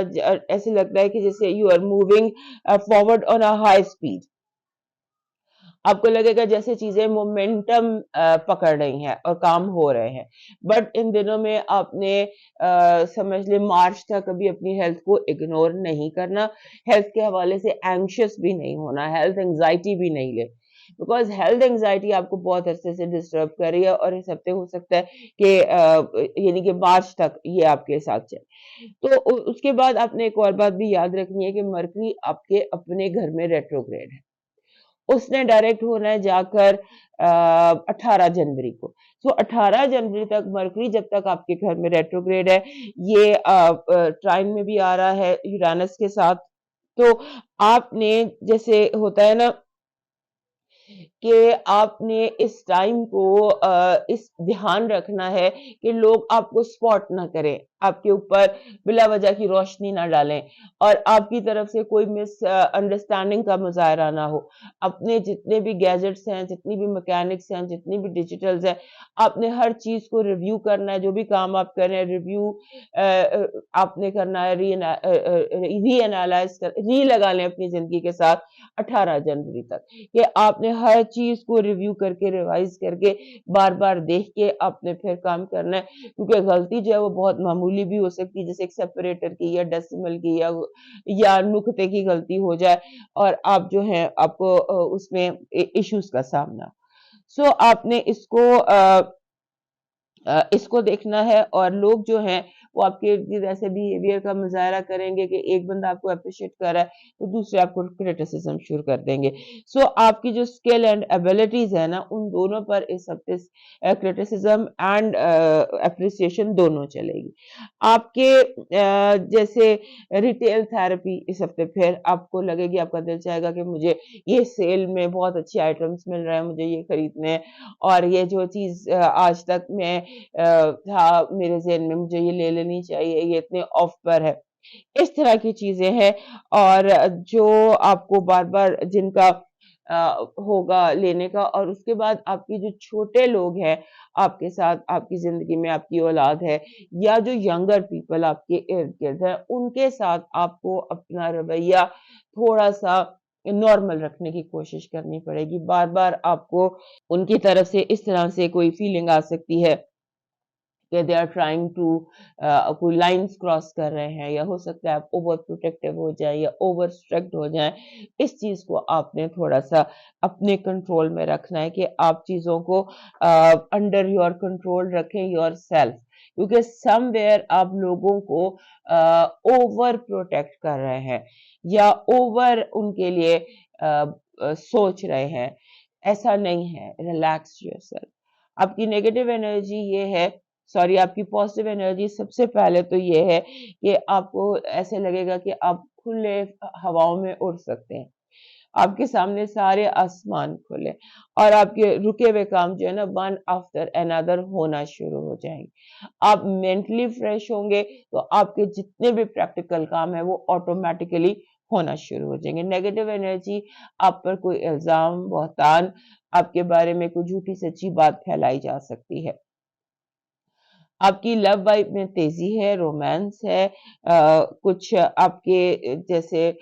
[SPEAKER 1] ऐसे लगता है कि जैसे you are moving forward on a high speed. आपको लगेगा जैसे चीजें मोमेंटम पकड़ रही हैं और काम हो रहे हैं। बट इन दिनों में आपने समझ ले मार्च तक कभी अपनी हेल्थ को इग्नोर नहीं करना, हेल्थ के हवाले से एंग्शियस भी नहीं होना, हेल्थ एंजाइटी भी नहीं ले, बिकॉज हेल्थ एंजाइटी आपको बहुत अरसे से डिस्टर्ब कर रही है और इस हफ्ते हो सकता है कि यानी कि मार्च तक ये आपके साथ चले। तो उसके बाद आपने एक और बात भी याद रखनी है कि मरकरी आपके अपने घर में रेट्रोग्रेड है, उसने डायरेक्ट होना है जाकर 18 जनवरी को। सो 18 जनवरी तक मरकरी जब तक आपके घर में रेट्रोग्रेड है, ये ट्राइन में भी आ रहा है यूरानस के साथ। तो आपने जैसे होता है ना कि आपने इस टाइम को इस ध्यान रखना है कि लोग आपको स्पॉट ना करें, आपके ऊपर बिला वजह की रोशनी ना डालें और आपकी तरफ से कोई मिस अंडरस्टैंडिंग का मुजाहरा ना हो। अपने जितने भी गैजेट्स हैं, जितनी भी मैकेनिक्स हैं, जितनी भी डिजिटल्स हैं, आपने हर चीज को रिव्यू करना है। जो भी काम आप कर रहे हैं रिव्यू आपने करना है, री एनालाइज कर, री लगा लें अपनी जिंदगी के साथ 18 जनवरी तक, कि आपने हर चीज को रिव्यू करके रिवाइज करके बार बार देख के आपने फिर काम करना है। क्योंकि गलती जो है वो बहुत मामूली भी हो सकती है, जैसे एक सेपरेटर की या डेसिमल की या नुक्ते की गलती हो जाए और आप जो है आपको उसमें इश्यूज का सामना। सो आपने इसको देखना है। और लोग जो हैं वो आपके इर्द गिर्द ऐसे बिहेवियर का मुजाहरा करेंगे कि एक बंदा आपको अप्रिशिएट कर रहा है तो दूसरे आपको क्रिटिसिज्म शुरू कर देंगे। सो आपकी जो स्किल एंड एबिलिटीज है ना, उन दोनों पर इस हफ्ते क्रिटिसिज्म एंड अप्रिसिएशन दोनों चलेगी। आपके जैसे रिटेल थेरेपी इस हफ्ते फिर आपको लगेगी, आपका दिल चाहेगा कि मुझे ये सेल में बहुत अच्छे आइटम्स मिल रहे हैं, मुझे ये खरीदने हैं, और ये जो चीज आज तक मैं था मेरे ज़हन में मुझे ये ले लेनी चाहिए, ये इतने ऑफ पर है। इस तरह की चीजें हैं। और जो आपको बार-बार जिनका ہوگا لینے کا، اور اس کے بعد آپ کی جو چھوٹے لوگ ہیں آپ کے ساتھ، آپ کی زندگی میں آپ کی اولاد ہے یا جو ینگر پیپل آپ کے ارد گرد ہے، ان کے ساتھ آپ کو اپنا رویہ تھوڑا سا نارمل رکھنے کی کوشش کرنی پڑے گی. بار بار آپ کو ان کی طرف سے اس طرح سے کوئی فیلنگ آ سکتی ہے کہ دے آر ٹرائنگ ٹو کوئی لائنس کراس کر رہے ہیں، یا ہو سکتا ہے آپ اوور پروٹیکٹیو ہو جائیں یا اوور اسٹرکٹ ہو جائیں. اس چیز کو آپ نے تھوڑا سا اپنے کنٹرول میں رکھنا ہے کہ آپ چیزوں کو انڈر یور کنٹرول رکھیں یور سیلف، کیونکہ سم ویئر آپ لوگوں کو اوور پروٹیکٹ کر رہے ہیں یا اوور ان کے لیے سوچ رہے ہیں. ایسا نہیں ہے. Relax your self. آپ کی نیگیٹو انرجی یہ ہے، سوری، آپ کی پازیٹیو انرجی سب سے پہلے تو یہ ہے کہ آپ کو ایسے لگے گا کہ آپ کھلے ہواؤں میں اڑ سکتے ہیں، آپ کے سامنے سارے آسمان کھلے، اور آپ کے رکے ہوئے کام جو ہے نا ون آفٹر another ہونا شروع ہو جائیں گے. آپ مینٹلی فریش ہوں گے تو آپ کے جتنے بھی پریکٹیکل کام ہیں وہ آٹومیٹیکلی ہونا شروع ہو جائیں گے. نیگیٹو انرجی آپ پر کوئی الزام، بہتان، آپ کے بارے میں کوئی جھوٹی سچی بات پھیلائی جا سکتی ہے. آپ کی لو وائب میں تیزی ہے، رومانس ہے، کچھ آپ کے جیسے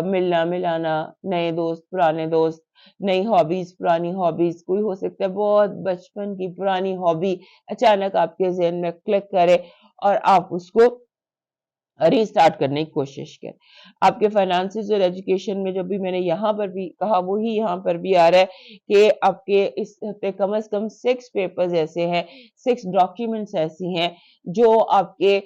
[SPEAKER 1] ملنا ملانا، نئے دوست، پرانے دوست، نئی ہابیز، پرانی ہابیز. کوئی ہو سکتا ہے بہت بچپن کی پرانی ہابی اچانک آپ کے ذہن میں کلک کرے اور آپ اس کو ری اسٹارٹ کرنے کی کوشش کریں. آپ کے فائنانسز اور ایجوکیشن میں جو بھی میں نے یہاں پر بھی کہا وہی یہاں پر بھی آ رہا ہے کہ آپ کے اس ہفتے کم از کم 6 پیپرز ایسے ہیں، 6 ڈاکیومنٹس ایسی ہیں جو آپ کے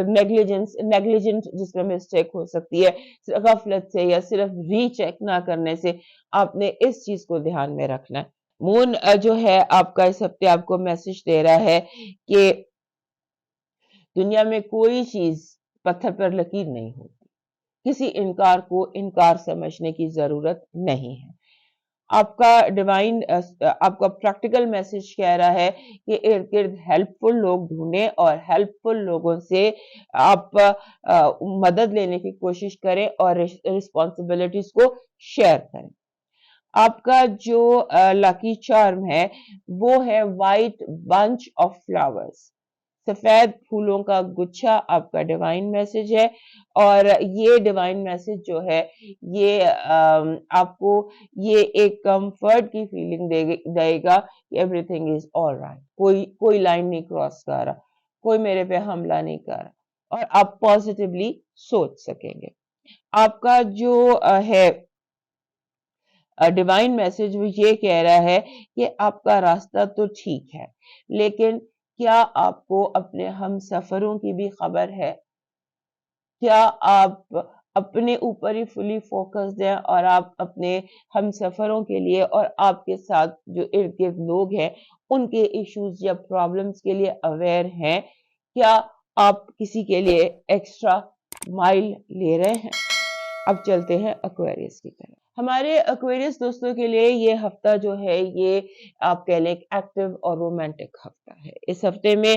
[SPEAKER 1] نیگلیجنٹ جس میں مسٹیک ہو سکتی ہے، غفلت سے یا صرف ری چیک نہ کرنے سے، آپ نے اس چیز کو دھیان میں رکھنا ہے. مون جو ہے آپ کا اس ہفتے آپ کو میسج دے رہا ہے کہ دنیا میں کوئی چیز پتھر پر لکیر نہیں ہوتی. کسی انکار کو انکار سمجھنے کی ضرورت نہیں ہے. آپ کا ڈیوائن آپ کا پریکٹیکل میسج کہہ رہا ہے کہ ارد گرد ہیلپ فل لوگ ڈھونڈیں اور ہیلپ فل لوگوں سے آپ مدد لینے کی کوشش کریں اور رسپانسبلٹیز کو شیئر کریں. آپ کا جو لکی چارم ہے وہ ہے وائٹ بنچ آف فلاورز، سفید پھولوں کا گچھا آپ کا ڈیوائن میسج ہے. اور یہ ڈیوائن میسج جو ہے یہ آپ کو یہ ایک کمفرٹ کی فیلنگ دے گا کہ every thing is all right. کوئی لائن نہیں کراس کر رہا، کوئی میرے پہ حملہ نہیں کر رہا، اور آپ پازیٹیولی سوچ سکیں گے. آپ کا جو ہے ڈیوائن میسج وہ یہ کہہ رہا ہے کہ آپ کا راستہ تو ٹھیک ہے، لیکن کیا آپ کو اپنے ہم سفروں کی بھی خبر ہے؟ کیا آپ اپنے اوپر ہی فلی فوکس ہیں اور آپ اپنے ہم سفروں کے لیے اور آپ کے ساتھ جو ارد گرد لوگ ہیں ان کے ایشوز یا پرابلمز کے لیے اویئر ہیں؟ کیا آپ کسی کے لیے ایکسٹرا مائل لے رہے ہیں؟ اب چلتے ہیں ایکویرس کی طرف. ہمارے ایکویرس دوستوں کے لیے یہ ہفتہ جو ہے یہ آپ کہہ لیں ایکٹیو اور رومانٹک ہفتہ ہے. اس ہفتے میں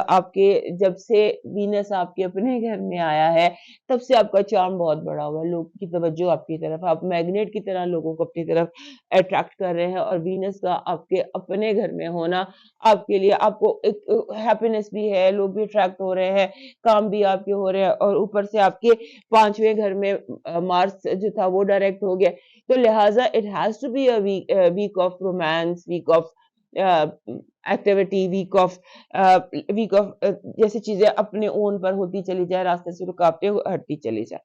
[SPEAKER 1] آپ کے جب سے وینس آپ کے اپنے گھر میں آیا ہے تب سے آپ کا چارم بہت بڑا ہوا ہے، لوگ کی توجہ آپ کی طرف، آپ میگنیٹ کی طرح لوگوں کو اپنی طرف اٹریکٹ کر رہے ہیں. اور وینس کا آپ کے اپنے گھر میں ہونا آپ کے لیے آپ کو ایک ہیپینس بھی ہے، لوگ بھی اٹریکٹ ہو رہے ہیں، کام بھی آپ کے ہو رہے ہیں، اور اوپر سے آپ کے 5ویں گھر میں مارس جو تھا وہ ڈائریکٹ ہو گیا. تو لہٰذا it has to be a week of romance, week of activity, week of جیسے چیزیں اپنے اون پر ہوتی چلی جائے، راستے سے رکاوٹیں ہٹتی چلی جائے.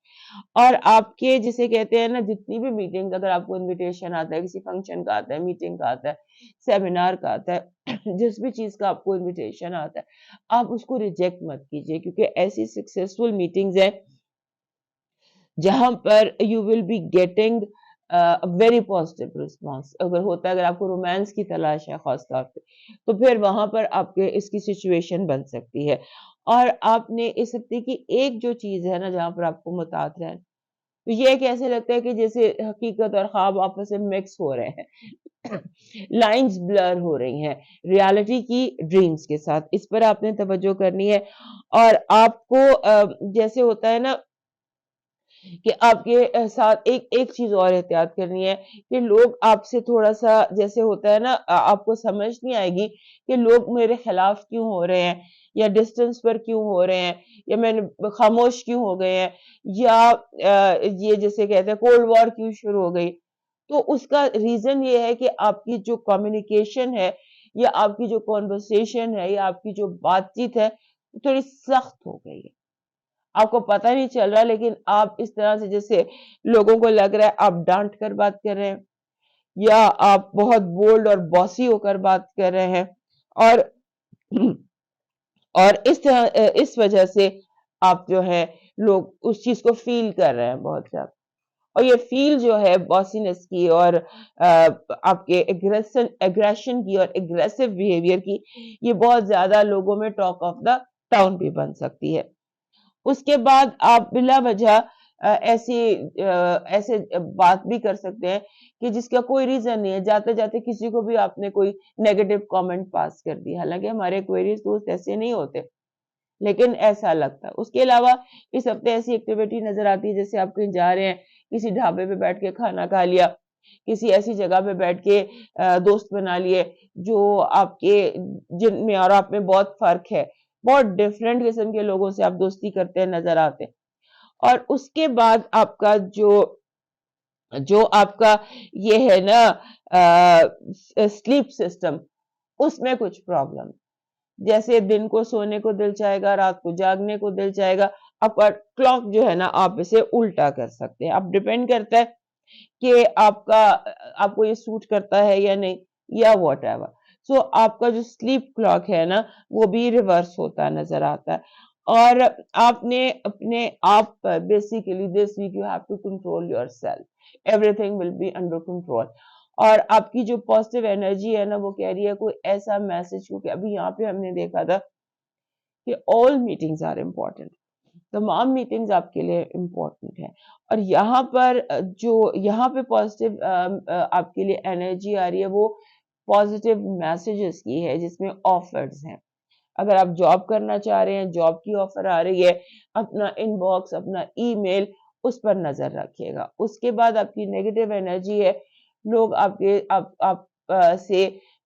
[SPEAKER 1] اور آپ کے جسے کہتے ہیں نا جتنی بھی میٹنگ، اگر آپ کو انویٹیشن آتا ہے، کسی فنکشن کا آتا ہے، میٹنگ کا آتا ہے، سیمینار کا آتا ہے، جس بھی چیز کا آپ کو انویٹیشن آتا ہے آپ اس کو ریجیکٹ مت کیجیے، کیونکہ ایسی سکسیسفل میٹنگز ہیں جہاں پر you will be getting very positive response. اگر ہوتا ہے، اگر آپ کو رومانس کی تلاش ہے خاص طور پہ، تو پھر وہاں پر آپ کے اس کی سچویشن بن سکتی ہے. اور آپ نے اس ہفتے کی ایک جو چیز ہے نا جہاں پر آپ کو متاثر ہے، تو یہ ایک ایسے لگتا ہے کہ جیسے حقیقت اور خواب آپس میں مکس ہو رہے ہیں، لائنز بلر ہو رہی ہیں ریالٹی کی ڈریمز کے ساتھ. اس پر آپ نے توجہ کرنی ہے. اور آپ کو جیسے ہوتا ہے نا کہ आपके साथ एक एक चीज और एहतियात करनी है कि लोग आपसे थोड़ा सा जैसे होता है ना आपको समझ नहीं आएगी कि लोग मेरे खिलाफ क्यों हो रहे हैं या डिस्टेंस पर क्यों हो रहे हैं या मैंने खामोश क्यों हो गए हैं या ये जैसे कहते हैं कोल्ड वॉर क्यों शुरू हो गई। तो उसका रीजन ये है कि आपकी जो कम्युनिकेशन है या आपकी जो कॉन्वर्सेशन है या आपकी जो बातचीत है थोड़ी सख्त हो गई है। आपको पता नहीं चल रहा लेकिन आप इस तरह से जैसे लोगों को लग रहा है आप डांट कर बात कर रहे हैं या आप बहुत बोल्ड और बॉसी होकर बात कर रहे हैं और और इस तरह इस वजह से आप जो है लोग उस चीज को फील कर रहे हैं बहुत ज्यादा और ये फील जो है बॉसीनेस की और आपके एग्रेशन की और एग्रेसिव बिहेवियर की ये बहुत ज्यादा लोगों में टॉक ऑफ द टाउन भी बन सकती है। उसके बाद आप बिला वजह ऐसे बात भी कर सकते हैं कि जिसका कोई रीजन नहीं है जाते जाते किसी को भी आपने कोई नेगेटिव कमेंट पास कर दिया हालांकि हमारे क्वेरीज दोस्त ऐसे नहीं होते लेकिन ऐसा लगता है। उसके अलावा इस हफ्ते ऐसी एक्टिविटी नजर आती है जैसे आप कहीं जा रहे हैं किसी ढाबे पे बैठ के खाना खा लिया किसी ऐसी जगह पे बैठ के दोस्त बना लिए जो आपके जिनमें और आप में बहुत फर्क है बहुत डिफरेंट किस्म के लोगों से आप दोस्ती करते हैं नजर आते हैं। और उसके बाद आपका जो जो आपका ये है ना स्लीप सिस्टम उसमें कुछ प्रॉब्लम जैसे दिन को सोने को दिल चाहेगा रात को जागने को दिल चाहेगा आपका क्लॉक जो है ना आप इसे उल्टा कर सकते हैं। अब डिपेंड करता है कि आपको ये सूट करता है या नहीं या वॉट एवर। सो आपका जो स्लीप क्लॉक है ना वो भी रिवर्स होता नजर आता है और आपने अपने आप पर basically this week you have to control yourself everything will be under control. और आपकी जो पॉजिटिव एनर्जी है ना वो कह रही है कोई ऐसा मैसेज क्योंकि अभी यहाँ पे हमने देखा था कि ऑल मीटिंग्स आर इम्पोर्टेंट तमाम मीटिंग्स आपके लिए इम्पोर्टेंट है और यहाँ पर जो यहाँ पे पॉजिटिव आपके लिए एनर्जी आ रही है वो पॉजिटिव मैसेजेस की है जिसमें ऑफर्स हैं। अगर आप जॉब करना चाह रहे हैं जॉब की ऑफर आ रही है अपना इनबॉक्स अपना ईमेल उस पर नजर रखिएगा। उसके बाद आपकी नेगेटिव एनर्जी है लोग आपके आप से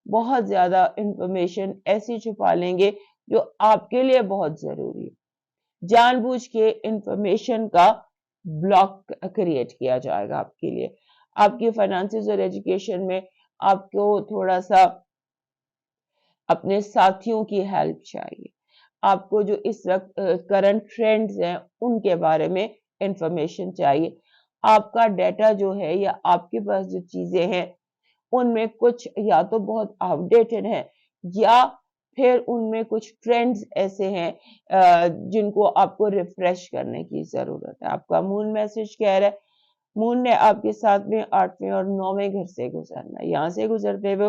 [SPEAKER 1] बहुत ज्यादा इंफॉर्मेशन ऐसी छुपा लेंगे जो आपके लिए बहुत जरूरी है जानबूझ के इंफॉर्मेशन का ब्लॉक क्रिएट किया जाएगा आपके लिए। आपके फाइनेंसेस और एजुकेशन में आपको थोड़ा सा अपने साथियों की हेल्प चाहिए। आपको जो इस वक्त करंट ट्रेंड्स हैं उनके बारे में इंफॉर्मेशन चाहिए। आपका डाटा जो है या आपके पास जो चीजें हैं उनमें कुछ या तो बहुत आउटडेटेड है या फिर उनमें कुछ ट्रेंड्स ऐसे हैं जिनको आपको रिफ्रेश करने की जरूरत है। आपका मून मैसेज कह रहा है मून ने आपके साथ में 8वें और 9वें घर से गुजरना है यहाँ से गुजरते हुए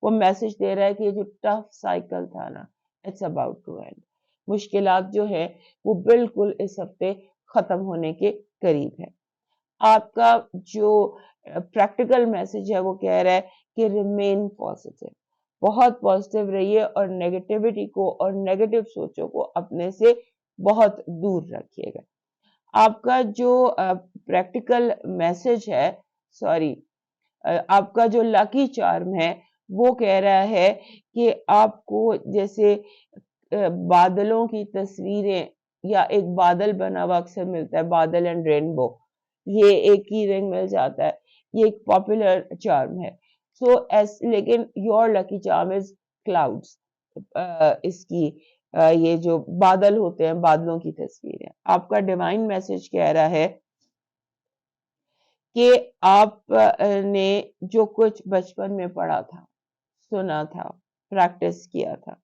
[SPEAKER 1] वो मैसेज दे रहा है कि ये जो टफ साइकिल था ना इट्स अबाउट टू एंड मुश्किलात जो है वो बिल्कुल इस हफ्ते खत्म होने के करीब है। आपका जो प्रैक्टिकल मैसेज है वो कह रहा है कि रिमेन पॉजिटिव बहुत पॉजिटिव रहिए और नेगेटिविटी को और नेगेटिव सोचों को अपने से बहुत दूर रखिएगा। आपका जो प्रैक्टिकल मैसेज है सॉरी आपका जो लकी चार्म है वो कह रहा है कि आपको जैसे बादलों की तस्वीरें या एक बादल बना हुआ अक्सर मिलता है बादल एंड रेनबो ये एक ही रिंग मिल जाता है ये एक पॉपुलर चार्म है। सो लेकिन your lucky charm is clouds इसकी ये जो बादल होते हैं बादलों की तस्वीरें। आपका डिवाइन मैसेज कह रहा है कि आपने जो कुछ बचपन में पढ़ा था सुना था प्रैक्टिस किया था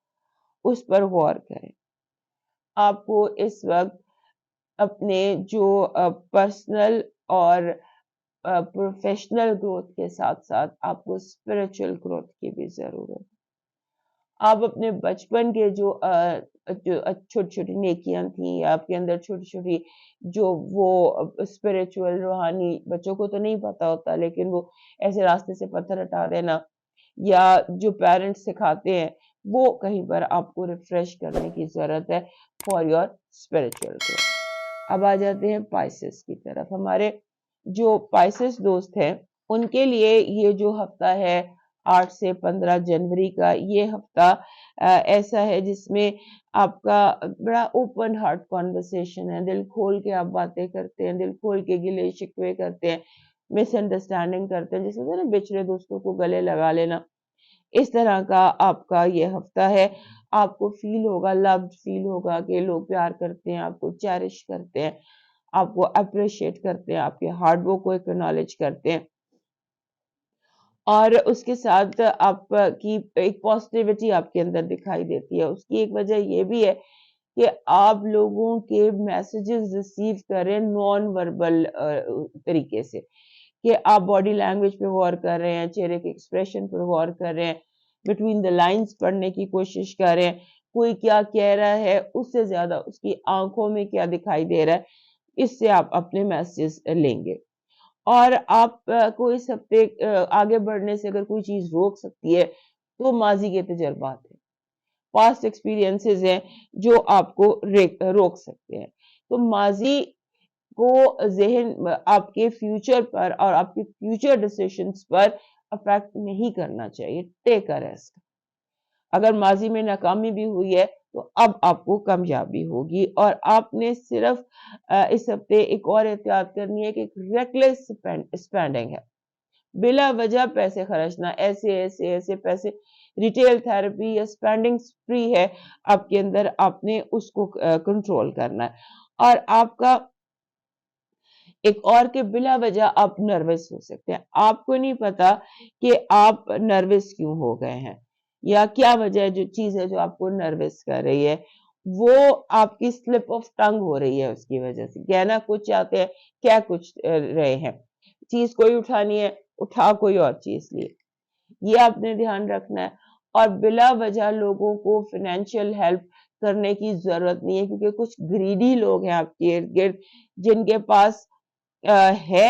[SPEAKER 1] उस पर गौर करें। आपको इस वक्त अपने जो पर्सनल और प्रोफेशनल ग्रोथ के साथ साथ आपको स्पिरिचुअल ग्रोथ की भी जरूरत है। आप अपने बचपन के जो छोटी छोटी नेकियां थी आपके अंदर छोटी छोटी जो वो स्पिरिचुअल रूहानी बच्चों को तो नहीं पता होता लेकिन वो ऐसे रास्ते से पत्थर हटा देना या जो पेरेंट्स सिखाते हैं वो कहीं पर आपको रिफ्रेश करने की जरूरत है फॉर योर स्पिरिचुअल ग्रोथ। अब आ जाते हैं पाइसेस की तरफ। हमारे जो पाइसेस दोस्त हैं उनके लिए ये जो हफ्ता है 8 से 15 जनवरी का, ये हफ्ता ऐसा है जिसमें आपका बड़ा ओपन हार्ट कॉन्वर्सेशन है, दिल खोल के आप बातें करते हैं, दिल खोल के गिले शिकवे करते हैं, मिसअंडरस्टैंडिंग करते हैं, जैसे होता है ना बिछड़े दोस्तों को गले लगा लेना, इस तरह का आपका ये हफ्ता है। आपको फील होगा, लव्ड फील होगा कि लोग प्यार करते हैं, आपको चेरिश करते हैं, आपको अप्रिशिएट करते हैं, आपके हार्ड वर्क को एक्नॉलेज करते हैं, और उसके साथ आपकी एक पॉजिटिविटी आपके अंदर दिखाई देती है। उसकी एक वजह ये भी है कि आप लोगों के मैसेजेस रिसीव करें नॉन वर्बल तरीके से, कि आप बॉडी लैंग्वेज पे गौर कर रहे हैं, चेहरे के एक्सप्रेशन पर गौर कर रहे हैं, बिटवीन द लाइंस पढ़ने की कोशिश कर रहे हैं, कोई क्या कह रहा है उससे ज्यादा उसकी आंखों में क्या दिखाई दे रहा है, इससे आप अपने मैसेज लेंगे। और आप को इस हफ्ते आगे बढ़ने से अगर कोई चीज रोक सकती है तो माजी के तजर्बात है, पास्ट एक्सपीरियंसेस हैं जो आपको रोक सकते हैं। तो माजी को जहन आपके फ्यूचर पर और आपके फ्यूचर डिसीजंस पर अफेक्ट नहीं करना चाहिए। Take a rest. अगर माजी में नाकामी भी हुई है तो अब आपको कामयाबी होगी, और आपने सिर्फ इस हफ्ते एक और एहतियात करनी है कि एक रेकलेस स्पेंडिंग है, बिला वजह पैसे खर्चना, ऐसे ऐसे ऐसे पैसे, रिटेल थेरेपी या स्पेंडिंग स्प्री है आपके अंदर, आपने उसको कंट्रोल करना है। और आपका एक और के बिला वजह आप नर्वस हो सकते हैं, आपको नहीं पता कि आप नर्वस क्यों हो गए हैं, या क्या वजह है, जो चीज है जो आपको नर्वस कर रही है, वो आपकी स्लिप ऑफ टंग हो रही है, उसकी वजह से कहना कुछ चाहते हैं, क्या कुछ रहे हैं, चीज कोई उठानी है, उठा कोई और चीज लिए, ये आपने ध्यान रखना है। और बिला वजह लोगों को फाइनेंशियल हेल्प करने की जरूरत नहीं है, क्योंकि कुछ ग्रीडी लोग हैं आपके इर्द गिर्द जिनके पास है,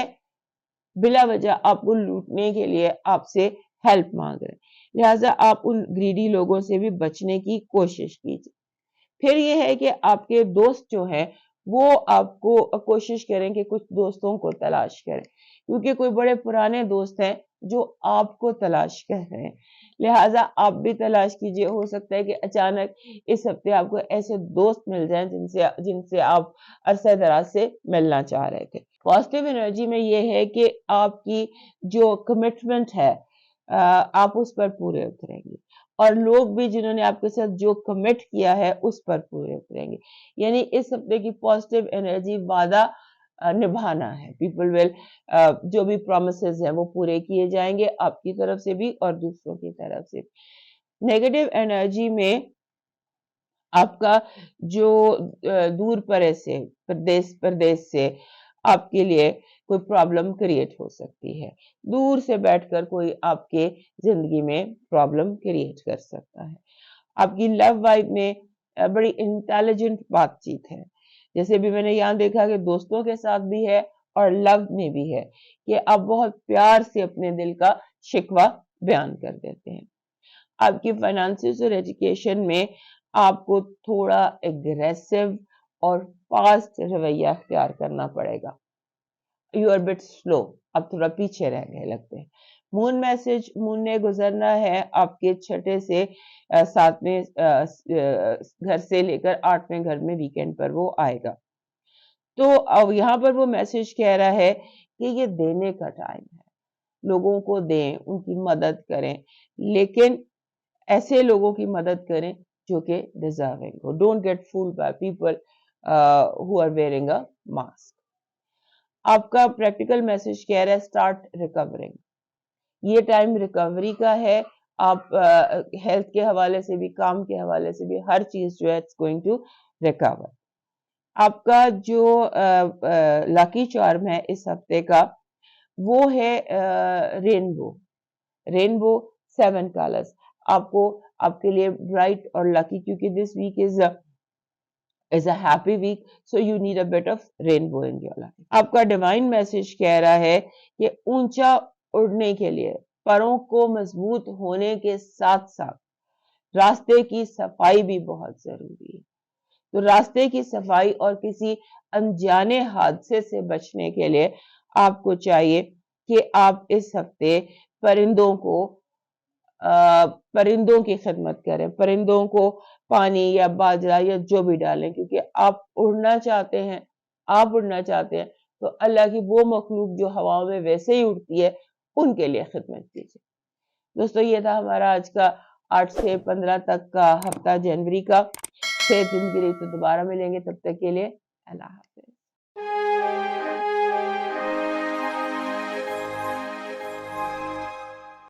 [SPEAKER 1] बिला वजह आपको लूटने के लिए आपसे हेल्प मांग रहे हैं, लिहाजा आप उन ग्रीडी लोगों से भी बचने की कोशिश कीजिए। फिर ये है कि आपके दोस्त जो हैं वो आपको कोशिश करें कि कुछ दोस्तों को तलाश करें, क्योंकि कोई बड़े पुराने दोस्त हैं जो आपको तलाश कर रहे हैं, लिहाजा आप भी तलाश कीजिए। हो सकता है कि अचानक इस हफ्ते आपको ऐसे दोस्त मिल जाएं जिनसे जिनसे आप अरसे दराज से मिलना चाह रहे थे। पॉजिटिव एनर्जी में ये है कि आपकी जो कमिटमेंट है आप उस पर पूरे उतरेंगे, और लोग भी जिन्होंने आपके साथ जो कमिट किया है उस पर पूरे उतरेंगे। यानी इस हफ्ते की पॉजिटिव एनर्जी वादा निभाना है। पीपल विल जो भी प्रोमिसेस हैं वो पूरे किए जाएंगे, आपकी तरफ से भी और दूसरों की तरफ से भी। नेगेटिव एनर्जी में आपका जो दूर परे से प्रदेश प्रदेश से आपके लिए कोई प्रॉब्लम क्रिएट हो सकती है, दूर से बैठकर कोई आपके जिंदगी में प्रॉब्लम क्रिएट कर सकता है। आपकी लव वाइफ में बड़ी इंटेलिजेंट बातचीत है, जैसे भी मैंने यहाँ देखा कि दोस्तों के साथ भी है और लव में भी है, कि आप बहुत प्यार से अपने दिल का शिकवा बयान कर देते हैं। आपकी फाइनेंसिस और एजुकेशन में आपको थोड़ा एग्रेसिव और फास्ट रवैया अख्तियार करना पड़ेगा। यू आर बिट स्लो, अब थोड़ा पीछे रह गए लगते हैं। मून मैसेज, मून ने गुजरना है आपके छठे से सातवें घर से लेकर 8वें घर में, वीकेंड पर वो आएगा। तो अब यहाँ पर वो मैसेज कह रहा है कि ये देने का टाइम है, लोगों को दें, उनकी मदद करें, लेकिन ऐसे लोगों की मदद करें जो कि डिजर्विंग हो। Don't get fooled by people who are wearing a mask. आपका प्रैक्टिकल मैसेज कह रहा है स्टार्ट रिकवरिंग, ये टाइम रिकवरी का है। आप हेल्थ के हवाले से भी, काम के हवाले से भी, हर चीज जो है इट्स गोइंग टू रिकवर। आपका जो लकी चार्म है इस हफ्ते का वो है रेनबो। रेनबो 7 कलर्स आपको आपके लिए ब्राइट और लकी, क्योंकि this week is a happy week, so you need a bit of rainbow in your life. आपका डिवाइन मैसेज कह रहा है कि ऊंचा उड़ने के लिए परों को मजबूत होने के साथ साथ रास्ते की सफाई भी बहुत जरूरी है। تو راستے کی صفائی اور کسی انجانے حادثے سے بچنے کے لیے آپ کو چاہیے کہ آپ اس ہفتے پرندوں کی خدمت کریں، پرندوں کو پانی یا باجرہ یا جو بھی ڈالیں، کیونکہ آپ اڑنا چاہتے ہیں، تو اللہ کی وہ مخلوق جو ہواؤں میں ویسے ہی اڑتی ہے ان کے لیے خدمت کیجیے۔ دوستو یہ تھا ہمارا آج کا 8 سے 15 تک کا ہفتہ جنوری کا۔ صحت کے لیے تو دوبارہ ملیں گے، تب تک کے لیے اللہ حافظ۔